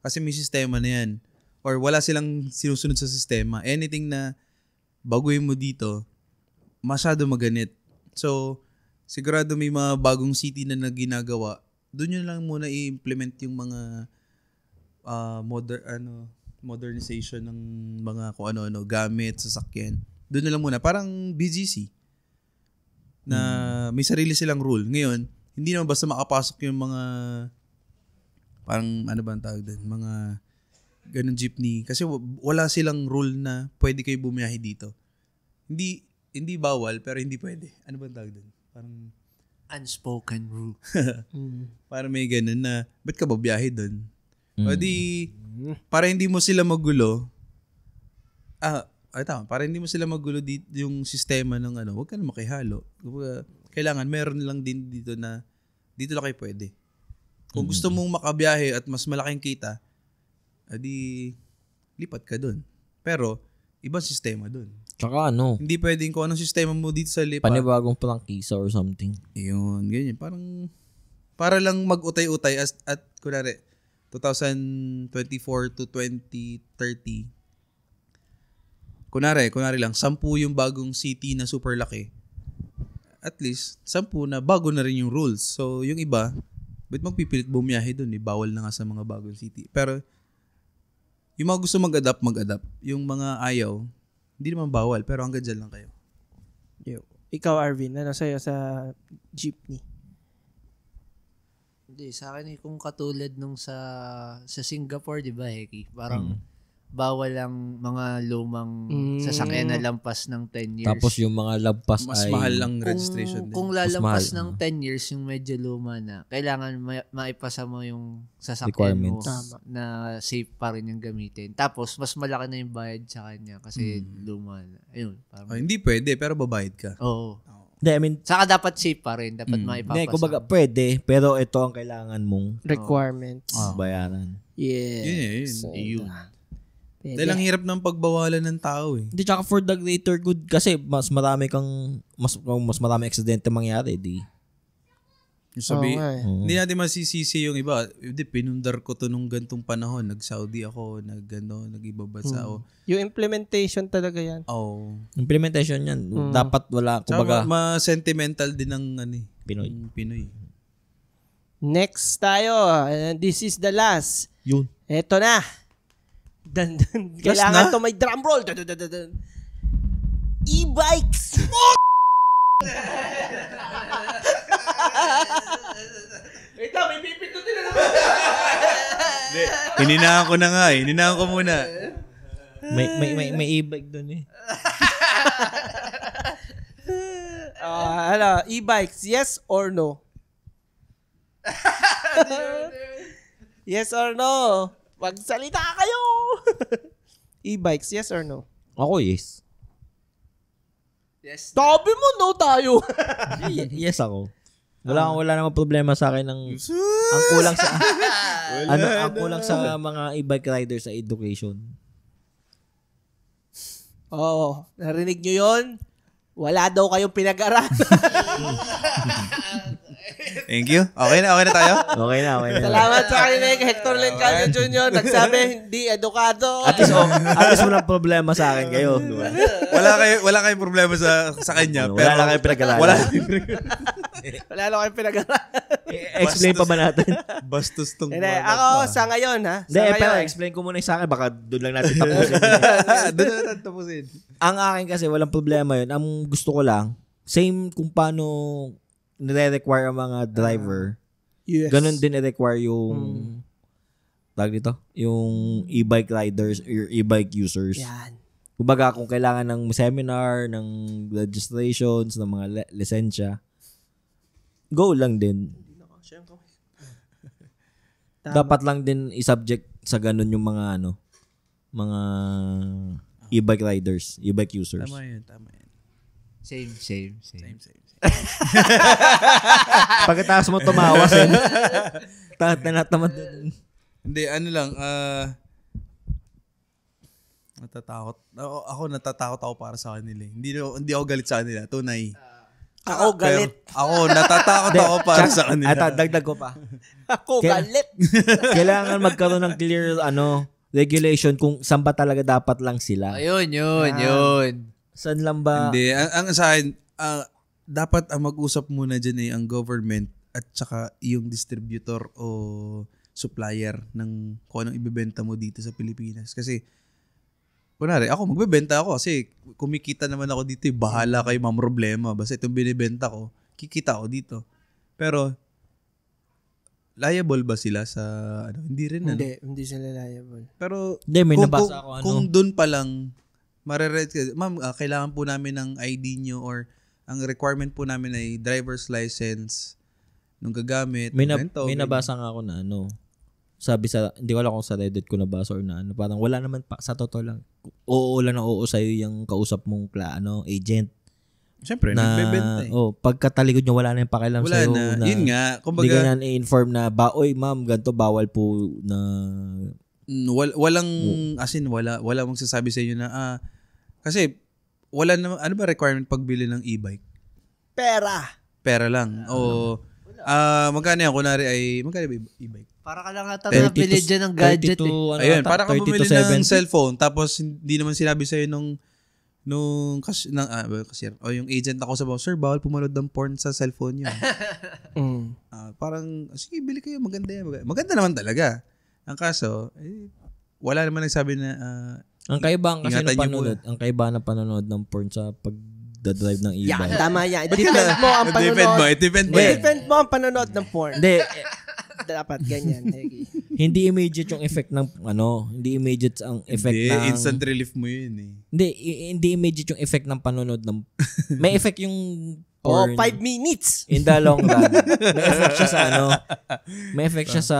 kasi may sistema na yan. Or wala silang sinusunod sa sistema. Anything na baguhin mo dito, masyado maganit. So, sigurado may mga bagong city na ginagawa. Doon yun lang muna i-implement yung mga modernization ng mga kung ano-ano, gamit, sasakyan. Doon na lang muna. Parang BGC. Na may sarili silang rule. Ngayon, hindi naman basta makapasok yung mga parang ano ba ang tawag doon? Mga ganun jeepney. Kasi wala silang rule na pwede kayo bumiyahe dito. Hindi bawal, pero hindi pwede. Ano ba ang tawag doon? Parang Unspoken rule. parang may ganun na, ba't ka babiyahe doon? O di, para hindi mo sila magulo, para hindi mo sila magulo yung sistema ng huwag ka na makihalo. Kailangan meron lang din dito na, dito lang kayo pwede. Kung gusto mong makabiyahe at mas malaking kita, adi lipat ka dun. Pero, ibang sistema dun. Tsaka Hindi pwedeng kung anong sistema mo dito sa lipa. panibagong prangkisa or something. Yun, ganyan. Parang, para lang mag-utay-utay at kunwari, 2024 to 2030, kunwari lang, 10 yung bagong city na super laki. At least, 10 na bago na rin yung rules. So, yung iba, ba't magpipilit bumiyahe dun? Bawal na nga sa mga bagong city. Pero, yung mga gusto mag-adapt. Yung mga ayaw, hindi naman bawal, pero hanggang dyan lang kayo. Ikaw, Arvin, ano sa'yo sa jeepney? Hindi, sa akin kung katulad nung sa Singapore, di ba, Heki? Parang bawal lang mga lumang sasakyan na lampas ng 10 years. Tapos yung mga lampas Mas ay... mahal lang registration din. Kung lalampas mahal, ng 10 years, yung medyo luma na, kailangan maipasa mo yung sasakyan Requirements. mo na safe pa rin yung gamitin. Tapos, mas malaki na yung bayad sa kanya kasi luma na. Ayun. Parang, Hindi pwede, pero babayad ka. Oo. Hindi, I mean, Saka dapat safe pa rin. Dapat maipapasa. hindi, kumbaga, pwede, pero ito ang kailangan mong Requirements. bayaran. Yes. Yun. Pwede. Dahil ang hirap ng pagbawalan ng tao eh. Hindi, tsaka for the greater good, kasi mas marami aksidente mangyari, di. Yung sabi, Oo nga eh. hindi natin masisisi yung iba. Hindi, pinundar ko to nung gantong panahon. Nag-Saudi ako, nag-ibang bansa ako. Yung implementation talaga yan. Oh. Implementation yan, dapat wala, kumbaga, Ma-sentimental din ng Pinoy. ng Pinoy. Next tayo. And this is the last. Yun. Eto na. Kailangan to may drum roll. E-bikes. Ito, may pipindutin na naman. Hininahan ko na nga eh. Hininahan ko muna. May e-bike doon eh. E-bikes, yes or no? Yes or no? Magsalita kayo! E-bikes, yes or no? Ako, yes. Yes. Sabi mo no tayo. Yes ako. Wala namang problema sa akin ng ang kulang sa mga e-bike riders sa education. Oo, narinig nyo yun? Wala daw kayong pinag-aralan. Thank you. Okay na tayo? Okay na. Salamat sa kanilig, Hector Lencano Jr. Nagsabi, hindi edukado. At least walang problema sa akin kayo. Diba? Wala kayong problema sa kanya. Wala lang kayo pinag-alaman. Wala lang Wala lang kayong pinag-aralan. Explain pa ba natin? Bastos tong Hindi, product ako pa. sa ngayon ha. Hindi, Sa pero ngayon. explain ko muna yung sa akin. Baka doon lang natin tapusin. Doon na natin tapusin. Ang akin kasi, walang problema yun. Ang gusto ko lang, same kung paano nire-require ang mga driver, Yes. ganun din i-require yung tawag dito, yung e-bike riders or e-bike users. Yan. Kumbaga, kung kailangan ng seminar, ng registrations, ng mga lisensya, go lang din. Dapat lang din i-subject sa ganun yung mga mga e-bike riders, e-bike users. Tama yun, tama yun. Same. Same. Pagkatapos mo tumawas, natamad din. Hindi, ano lang, natatakot. Ako natatakot ako para sa kanila. Hindi ako galit sa kanila. Tunay. Ako galit. Pero ako, natatakot ako para sa kanila. At dagdag ko pa. Ako galit. Kailangan magkaroon ng clear regulation kung saan ba talaga dapat lang sila. Ayun, yun. Saan lang ba? Hindi, ang sa akin, dapat ang mag-usap muna dyan ang government at saka yung distributor o supplier ng kung anong ibebenta mo dito sa Pilipinas. Kasi, kunwari, magbebenta ako kasi kumikita naman ako dito, bahala kayo problema. Basta itong binibenta ko, kikita ako dito. Pero, liable ba sila sa, hindi rin. Hindi sila liable. Pero, Hindi, may nabasa ako kung doon pa lang, ma'am, kailangan po namin ng ID nyo or ang requirement po namin ay driver's license nung gagamit. May nabasa nga ako na sabi hindi ko alam kung sa Reddit ko nabasa or na parang wala naman pa, sa totoo lang, oo lang na oo sa'yo yung kausap mong agent. Siyempre, nagbebenta pagkatalikod nyo, wala na yung pakialam wala sa'yo. na. Yun nga. Hindi Kumbaga, ka na i-inform na, oy ma'am, ganito, bawal po na... walang, wala mong sasabi sa inyo na, kasi, wala naman, ano ba requirement pagbili ng e-bike? Pera lang. O, magkano yan? Kunwari ay, magkano ba e-bike? Para ka lang ata nabili dyan ng gadget Ayun, parang ka bumili ng cellphone, tapos hindi naman sinabi sa'yo nung cashier, o yung agent ako sa sir, bawal pumanood ng porn sa cellphone niyo. Parang, sige, bili kayo, maganda yan. Maganda naman talaga. Ang kaso, wala naman nagsabi na, ang kaibang kasi ingatan ng niyo panonood, ang kaibang na panonood ng porn sa pagdadrive ng e-bike. Yan, tama yan. Depend mo ang panonood. Depend mo. Depend mo ang panonood ng porn. Hindi, Dapat ganyan, Hegi. hindi immediate yung effect ng hindi immediate ang effect ng Instant relief mo yun eh. Hindi immediate yung effect ng panonood ng may effect yung Oh, porn 5 minutes. in the long run. May effect siya sa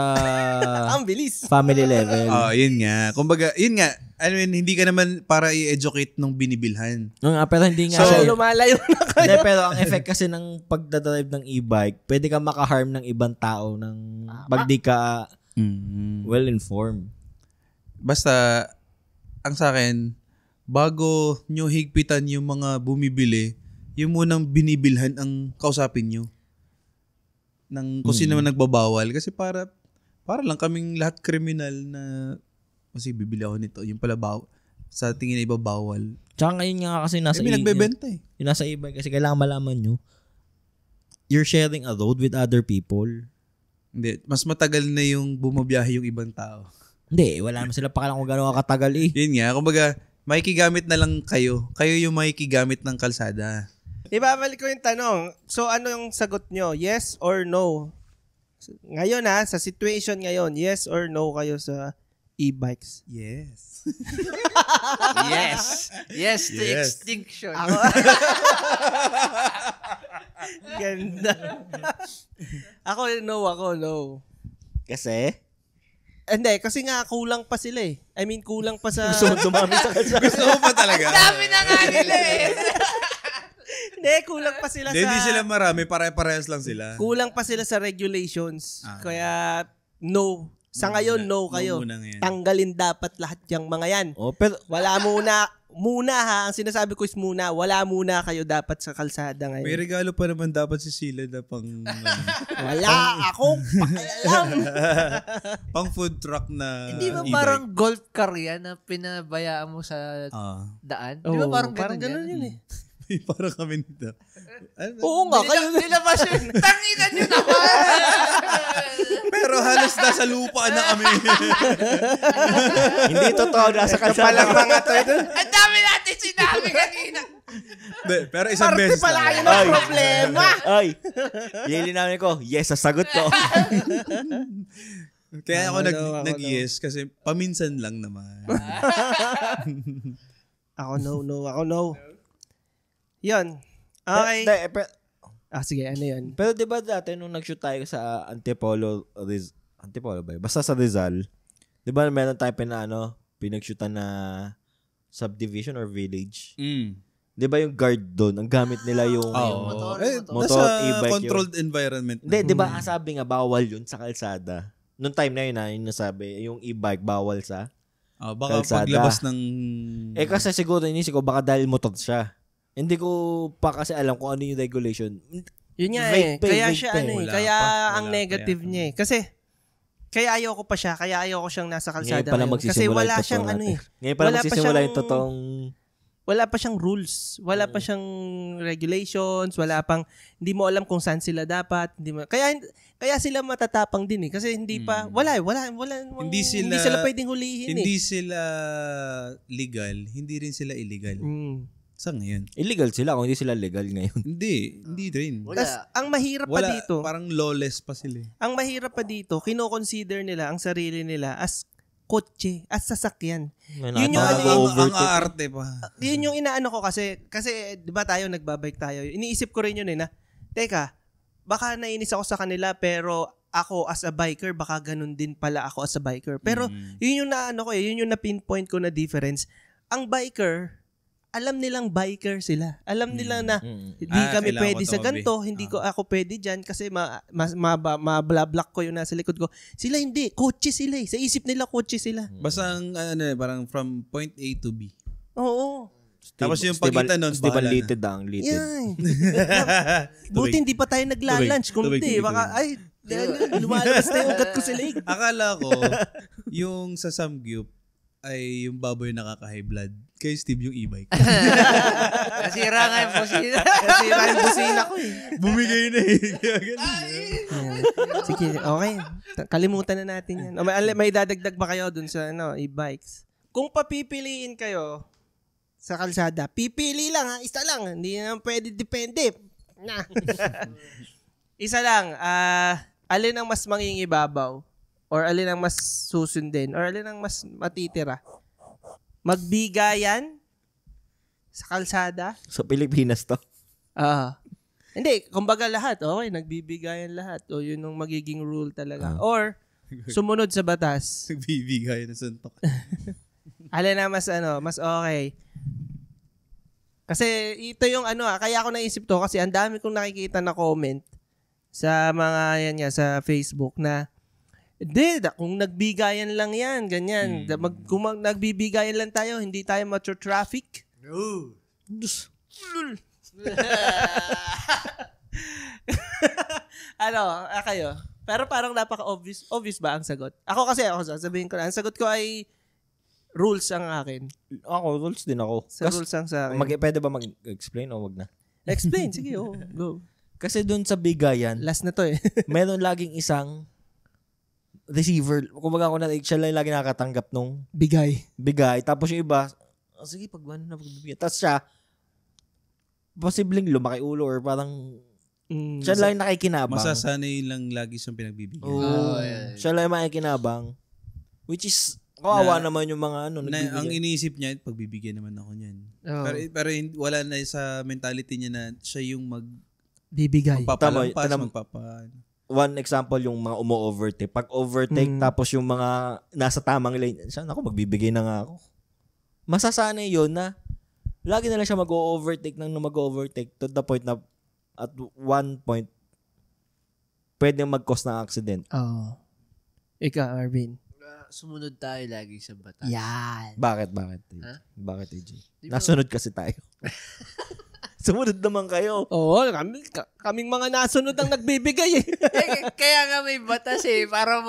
Ang bilis. family level. Yun nga. Kumbaga, yun nga. Hindi ka naman para i-educate nung binibilhan. Pero hindi nga So, siya. lumalayo na kayo. Hindi, pero ang effect kasi ng pagdadrive ng e-bike, pwede ka maka-harm ng ibang tao pag di ka well-informed. Basta, ang sa akin, bago nyo higpitan yung mga bumibili, yung munang binibilhan ang kausapin nyo. Kung sino man nagbabawal. Kasi para lang kaming lahat kriminal na, kasi bibili ako nito. Yung pala sa tingin na iba bawal. Tsaka ngayon nga kasi nasa nagbebenta eh. Yung nasa e-bike kasi kailangan malaman nyo, you're sharing a road with other people. Hindi. Mas matagal na yung bumabiyahe yung ibang tao. Hindi, wala naman sila pakialam kung gano'n katagal eh. Yun nga. Kumbaga, makikigamit na lang kayo. Kayo yung makikigamit ng kalsada. Ibabalik ko yung tanong. So, ano yung sagot nyo? Yes or no? Ngayon sa situation ngayon, yes or no kayo sa e-bikes? Yes. Yes to extinction. Ganda. Ako no. Kasi? Hindi, kasi nga kulang pa sila eh. I mean, kulang pa sa... Dumami sa kalsada. Gusto mo pa talaga? Dami na nga nila eh. Hindi, kulang pa sila Hindi sila marami. Pare-parehas lang sila. Kulang pa sila sa regulations. Kaya, no. Sa ngayon, no kayo. muna ngayon. Tanggalin dapat lahat yung mga yan. Pero Wala muna ha. Ang sinasabi ko is muna. Wala muna kayo dapat sa kalsada ngayon. May regalo pa naman dapat si Sila na pang Wala akong pakialam. pang food truck na Hindi ba e-bike. parang golf car yan na pinabayaan mo sa daan? Di ba parang ganun yan? yun eh. Parang kami nito. Oo nga, kayo. Nilabas yun. Tanginan nyo naman! Pero halos nasa lupa na kami. Hindi totoo, nasa kalsada. Palang mga to. Ang dami natin sinabi kanina. Pero isang Parte beses pala kayo lang. ng problema. Ay, lilinawin ko, yes, sasagot ko. Kaya ako Ako nag-yes kasi paminsan lang naman. Ako no. Yun. Okay. Sige, ano yun? Pero di ba dati nung nag-shoot tayo sa Antipolo ba yun? Basta sa Rizal, di ba meron tayo pinag-shootan na subdivision or village? Di ba yung guard doon, ang gamit nila yung motor. motor, Nasa e-bike controlled environment. Hindi, di ba sabi nga bawal yun sa kalsada? Noong time na yun nasabi, yung e-bike bawal sa Baka kalsada. paglabas ng... kasi siguro inisip ko baka dahil motor siya. Hindi ko pa kasi alam kung ano yung regulation. Yun nga Vape Kaya vape siya Wala kaya pa. ang negative niya Kasi, kaya ayoko pa siya. Kaya ayoko siyang nasa kalsada Ngayon pala ngayon. Kasi magsisimula wala yung totoo siyang natin. Ngayon pala wala pa magsisimula siyang- yung totoong... Wala pa siyang rules. Wala pa siyang regulations. Wala pang, hindi mo alam kung saan sila dapat. Kaya sila matatapang din Kasi hindi pa, Hindi hindi sila pwedeng hulihin Hindi sila legal, hindi rin sila illegal. Sa ngayon. Illegal sila kung hindi sila legal ngayon. Hindi rin. Wala. Tas, ang mahirap pa dito, Parang lawless pa sila. ang mahirap pa dito, kino-consider nila ang sarili nila as kotse, as sasakyan. Yun yung Ang aarte pa. Yun yung inaano ko kasi 'di ba tayo nagbabike tayo. Iniisip ko rin yun na teka, baka nainis ako sa kanila pero ako as a biker baka ganun din pala ako as a biker. Pero yun yung naano ko yun yung na-pinpoint ko na difference. Ang biker, alam nilang biker sila. Alam nila na hindi kami kailangan pwede ko sa tumabi. ganito, hindi ko ako pwede diyan kasi ma-block ko yung nasa likod ko. Sila hindi, kotse sila Sa isip nila kotse sila. Basta parang from point A to B. Oo. Tapos yung pagitan nun, Stable bahala na. litid ang litid. Yan. Buti hindi pa tayo nagla-lunch. Kung hindi, baka, ay, lumalabas na yung ugat ko sa leg. Akala ko, yung sa Samgyup ay yung baboy nakaka-high blood. Kay Steve yung e-bike. Nasira nga yung busina. Nasira yung busina ko Bumigay na Kaya ganun. Ayan. Sige, okay. Kalimutan na natin yan. May dadagdag ba kayo dun sa e-bikes? Kung papipiliin kayo sa kalsada, pipili lang Isa lang. Hindi naman pwede depende. Na. Isa lang. Alin ang mas mangingibabaw? Or alin ang mas susundin? Or alin ang mas matitira? Magbigayan sa kalsada? Sa Pilipinas to. Hindi, kumbaga lahat. Okay, nagbibigayan lahat. O yun yung magiging rule talaga. Or, sumunod sa batas. Nagbibigay na suntok. Alin na mas okay. Kasi ito yung kaya ako naisip to kasi ang dami kong nakikita na comment sa mga sa Facebook na kung nagbigayan lang yan, ganyan. Kung nagbibigayan lang tayo, hindi tayo matro-traffic. No. Kayo? Pero parang napaka-obvious. Obvious ba ang sagot? Ako sasabihin ko na. Ang sagot ko ay rules ang akin. Ako, rules din ako. Rules ang sa akin. Pwede ba mag-explain o wag na? Explain. Sige, go. Kasi doon sa bigayan, Last na to meron laging isang receiver. Kumbaga siya lang lagi nakakatanggap nung bigay. Tapos yung iba, sige, pagbigay. Tapos siya, posibleng lumaki ulo or parang siya lang nakikinabang. Masasanay lang lagi siyang pinagbibigyan. Siya lang makikinabang. Which is, kawawa naman yung mga Ang iniisip niya, pagbibigyan naman ako niyan. Pero wala na sa mentality niya na siya yung bibigay. magpapalampas, One example, yung mga umu-overtake. Pag overtake, tapos yung mga nasa tamang lane, siya, magbibigay na nga ako. Masasanay yun na lagi na lang siya mag-overtake to the point na at one point, pwedeng mag-cause ng accident. Ikaw, Arvin. Sumunod tayo lagi sa batas. Yan. Bakit? Ha? Bakit, AJ? Nasunod kasi tayo. Sumunod naman kayo. Oo, kaming mga nasunod ang nagbibigay Kaya nga may batas para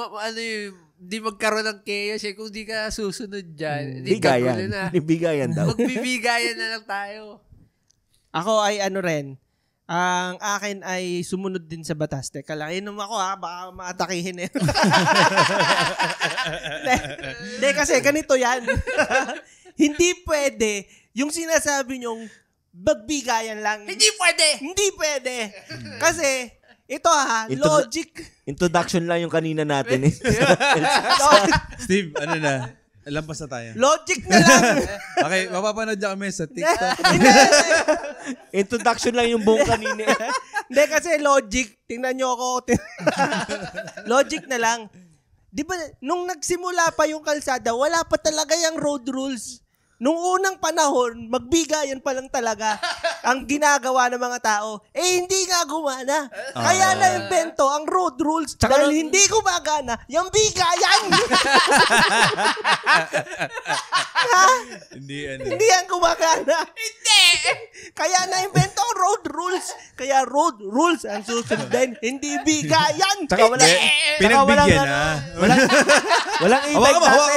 di magkaroon ng chaos kung di ka susunod dyan. Bigayan. Bigayan daw. Magbibigayan na lang tayo. Ako ay ano rin. Ang akin ay sumunod din sa batas. Teka lang, inom ako baka maatakihin eh. Hindi, kasi ganito yan. Hindi pwede yung sinasabi nyong magbigayan lang. Hindi pwede! Hindi pwede. Kasi, ito logic. Introduction lang yung kanina natin eh. Steve, ano na? Lampas na tayo. Logic na lang. Okay, mapapanood niya kami sa TikTok. Introduction lang yung buong kanina. Hindi kasi logic. Tingnan nyo ako. Logic na lang. Di ba, nung nagsimula pa yung kalsada, wala pa talaga yung road rules. Nung unang panahon, magbigayan pa lang talaga ang ginagawa ng mga tao. Hindi nga gumana. Kaya na-invento ang road rules dahil hindi gumagana yung bigayan. Hindi yan gumagana. Hindi! Kaya na-invento ang road rules. Kaya road rules ang susundin. Hindi bigayan. Tsaka Pinagbigyan na. Walang e-bike dati.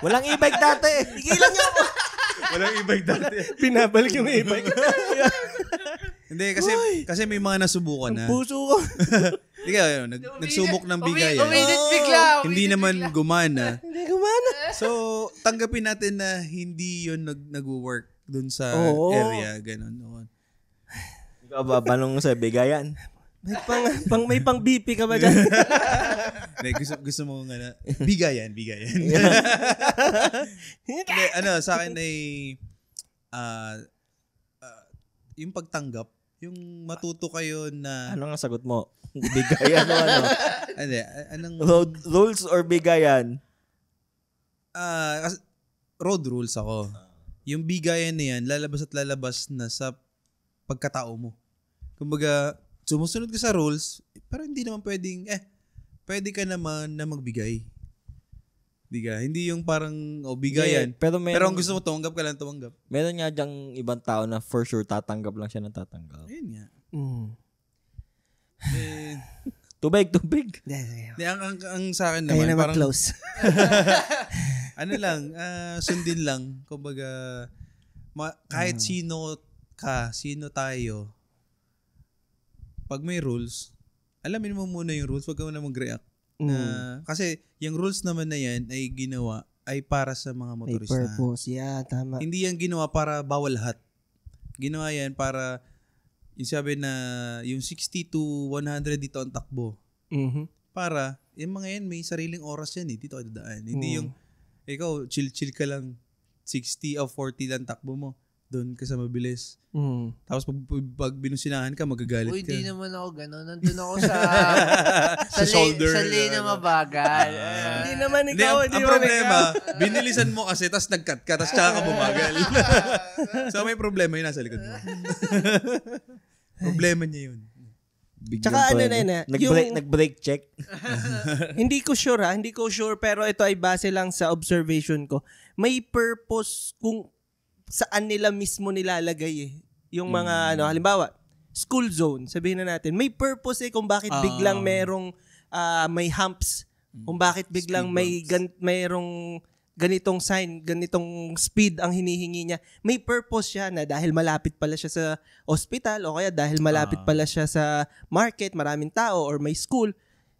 Walang e-bike dati. Tigilan niyo ako. Walang e-bike dati. Pinabalik yung e-bike. Hindi, kasi may mga nasubukan na. Puso ko. Hindi ka, nagsubok ng bigayan. Uminit bigla. Hindi naman gumana. Hindi gumana. So, tanggapin natin na hindi yun nag-work dun sa area. Ganon. Ikaw ba, paano sa bigayan? May pang BP ka ba dyan? Hindi, gusto mo nga na, bigayan. Hindi, sa akin ay, yung pagtanggap, yung matuto kayo na, Ano nga sagot mo? Bigayan o ano? hindi, anong, Rules or bigayan? road rules ako. Yung bigayan na yan, lalabas at lalabas na sa pagkatao mo. Kumbaga, sumusunod ka sa rules, pero hindi naman pwedeng, pwede ka naman na magbigay. Diga, hindi yung parang, bigayan. Pero Pero ang gusto mo, tumanggap ka lang, tumanggap. Meron nga dyang ibang tao na for sure tatanggap lang siya ng tatanggap. Ayun nga. Tubig. Di, ang sa akin Kaya naman, naman parang, close. sundin lang. Kumbaga, kahit sino tayo, pag may rules, alamin mo muna yung rules, wag ka muna mag-react. Kasi yung rules naman na yan ay ginawa ay para sa mga May motorista. purpose. Yeah, tama. Hindi yan ginawa para bawal lahat. Ginawa yan para, yung sabi na, yung 60 to 100 dito ang takbo. Para, yung mga yan, may sariling oras yan dito ka dadaan. Hindi yung, ikaw, chill ka lang, 60 o 40 lang takbo mo. Doon ka sa mabilis. Tapos pag binusinahan ka, magagalit ka. Hindi naman ako gano'n. Nandun ako sa shoulder. Sa lane ng mabagal. Hindi naman Hindi, ikaw. ang problema, binilisan mo kasi, tapos nag-cut ka, tapos tsaka ka bumagal. So may problema yun nasa likod mo. Problema niya yun. Tsaka ano na yun, Nag-break check. hindi ko sure pero ito ay base lang sa observation ko. May purpose kung saan nila mismo nilalagay yung mga halimbawa school zone, sabihin na natin may purpose kung bakit biglang merong may humps, kung bakit biglang mayroong ganitong sign, ganitong speed ang hinihingi niya. May purpose siya na dahil malapit pala siya sa hospital o kaya dahil malapit pala siya sa market, maraming tao or may school.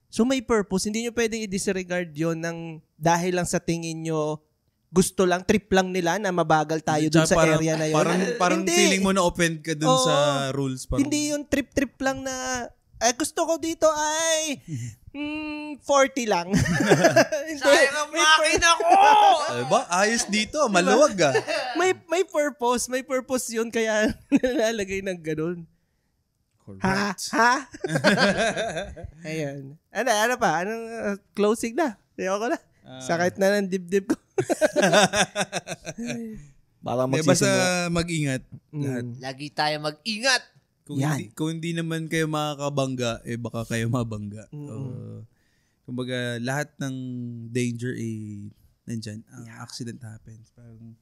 So may purpose. Hindi nyo pwedeng i-disregard yon ng dahil lang sa tingin nyo gusto lang, trip lang nila na mabagal tayo dun sa area na yun. Parang feeling mo na open ka dun sa rules. Parang, hindi yung trip lang na gusto ko dito ay 40 lang. Sayang ang makina ko! Diba? Ayos dito. Maluwag May purpose yun kaya nilalagay ng ganun. Correct. Ha? Ayun. Ano pa? Anong closing na? Ayoko na. Sakit na ng dibdib ko. Parang Basta mag-ingat. Lahat. Lagi tayo mag-ingat. Kung hindi naman kayo makakabangga, baka kayo mabangga. Kumbaga, lahat ng danger nandyan. Accident happens. Parang,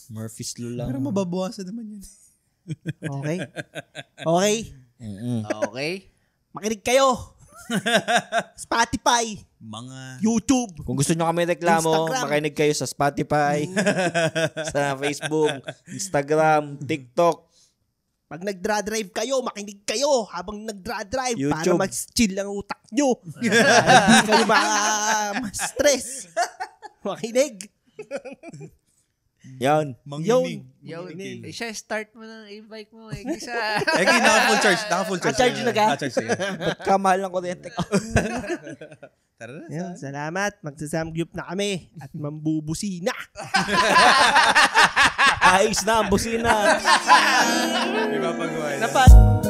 Murphy's Law lang. pero mababawasan naman yun. Okay? Okay? Makinig kayo. Spotify, Mga YouTube. Kung gusto nyo kami reklamo, Instagram. makinig kayo sa Spotify, sa Facebook, Instagram, TikTok, Pag nagdra-drive kayo, makinig kayo habang nagdra-drive para YouTube. mag-chill ang utak nyo. Hindi kayo ma-stress. Makinig. yan. manginig. Yo, siya start mo ng e-bike mo. Isa. Naka-full charge. Naka-full charge. Charge na ka? Naka-charge na ka. Ba't ka mahal ng kuryente ko? Tara na. Yan, salamat. Magsasamgyup na kami at mambubusina. Ayos na ang busina. May papagawa na. Dapat.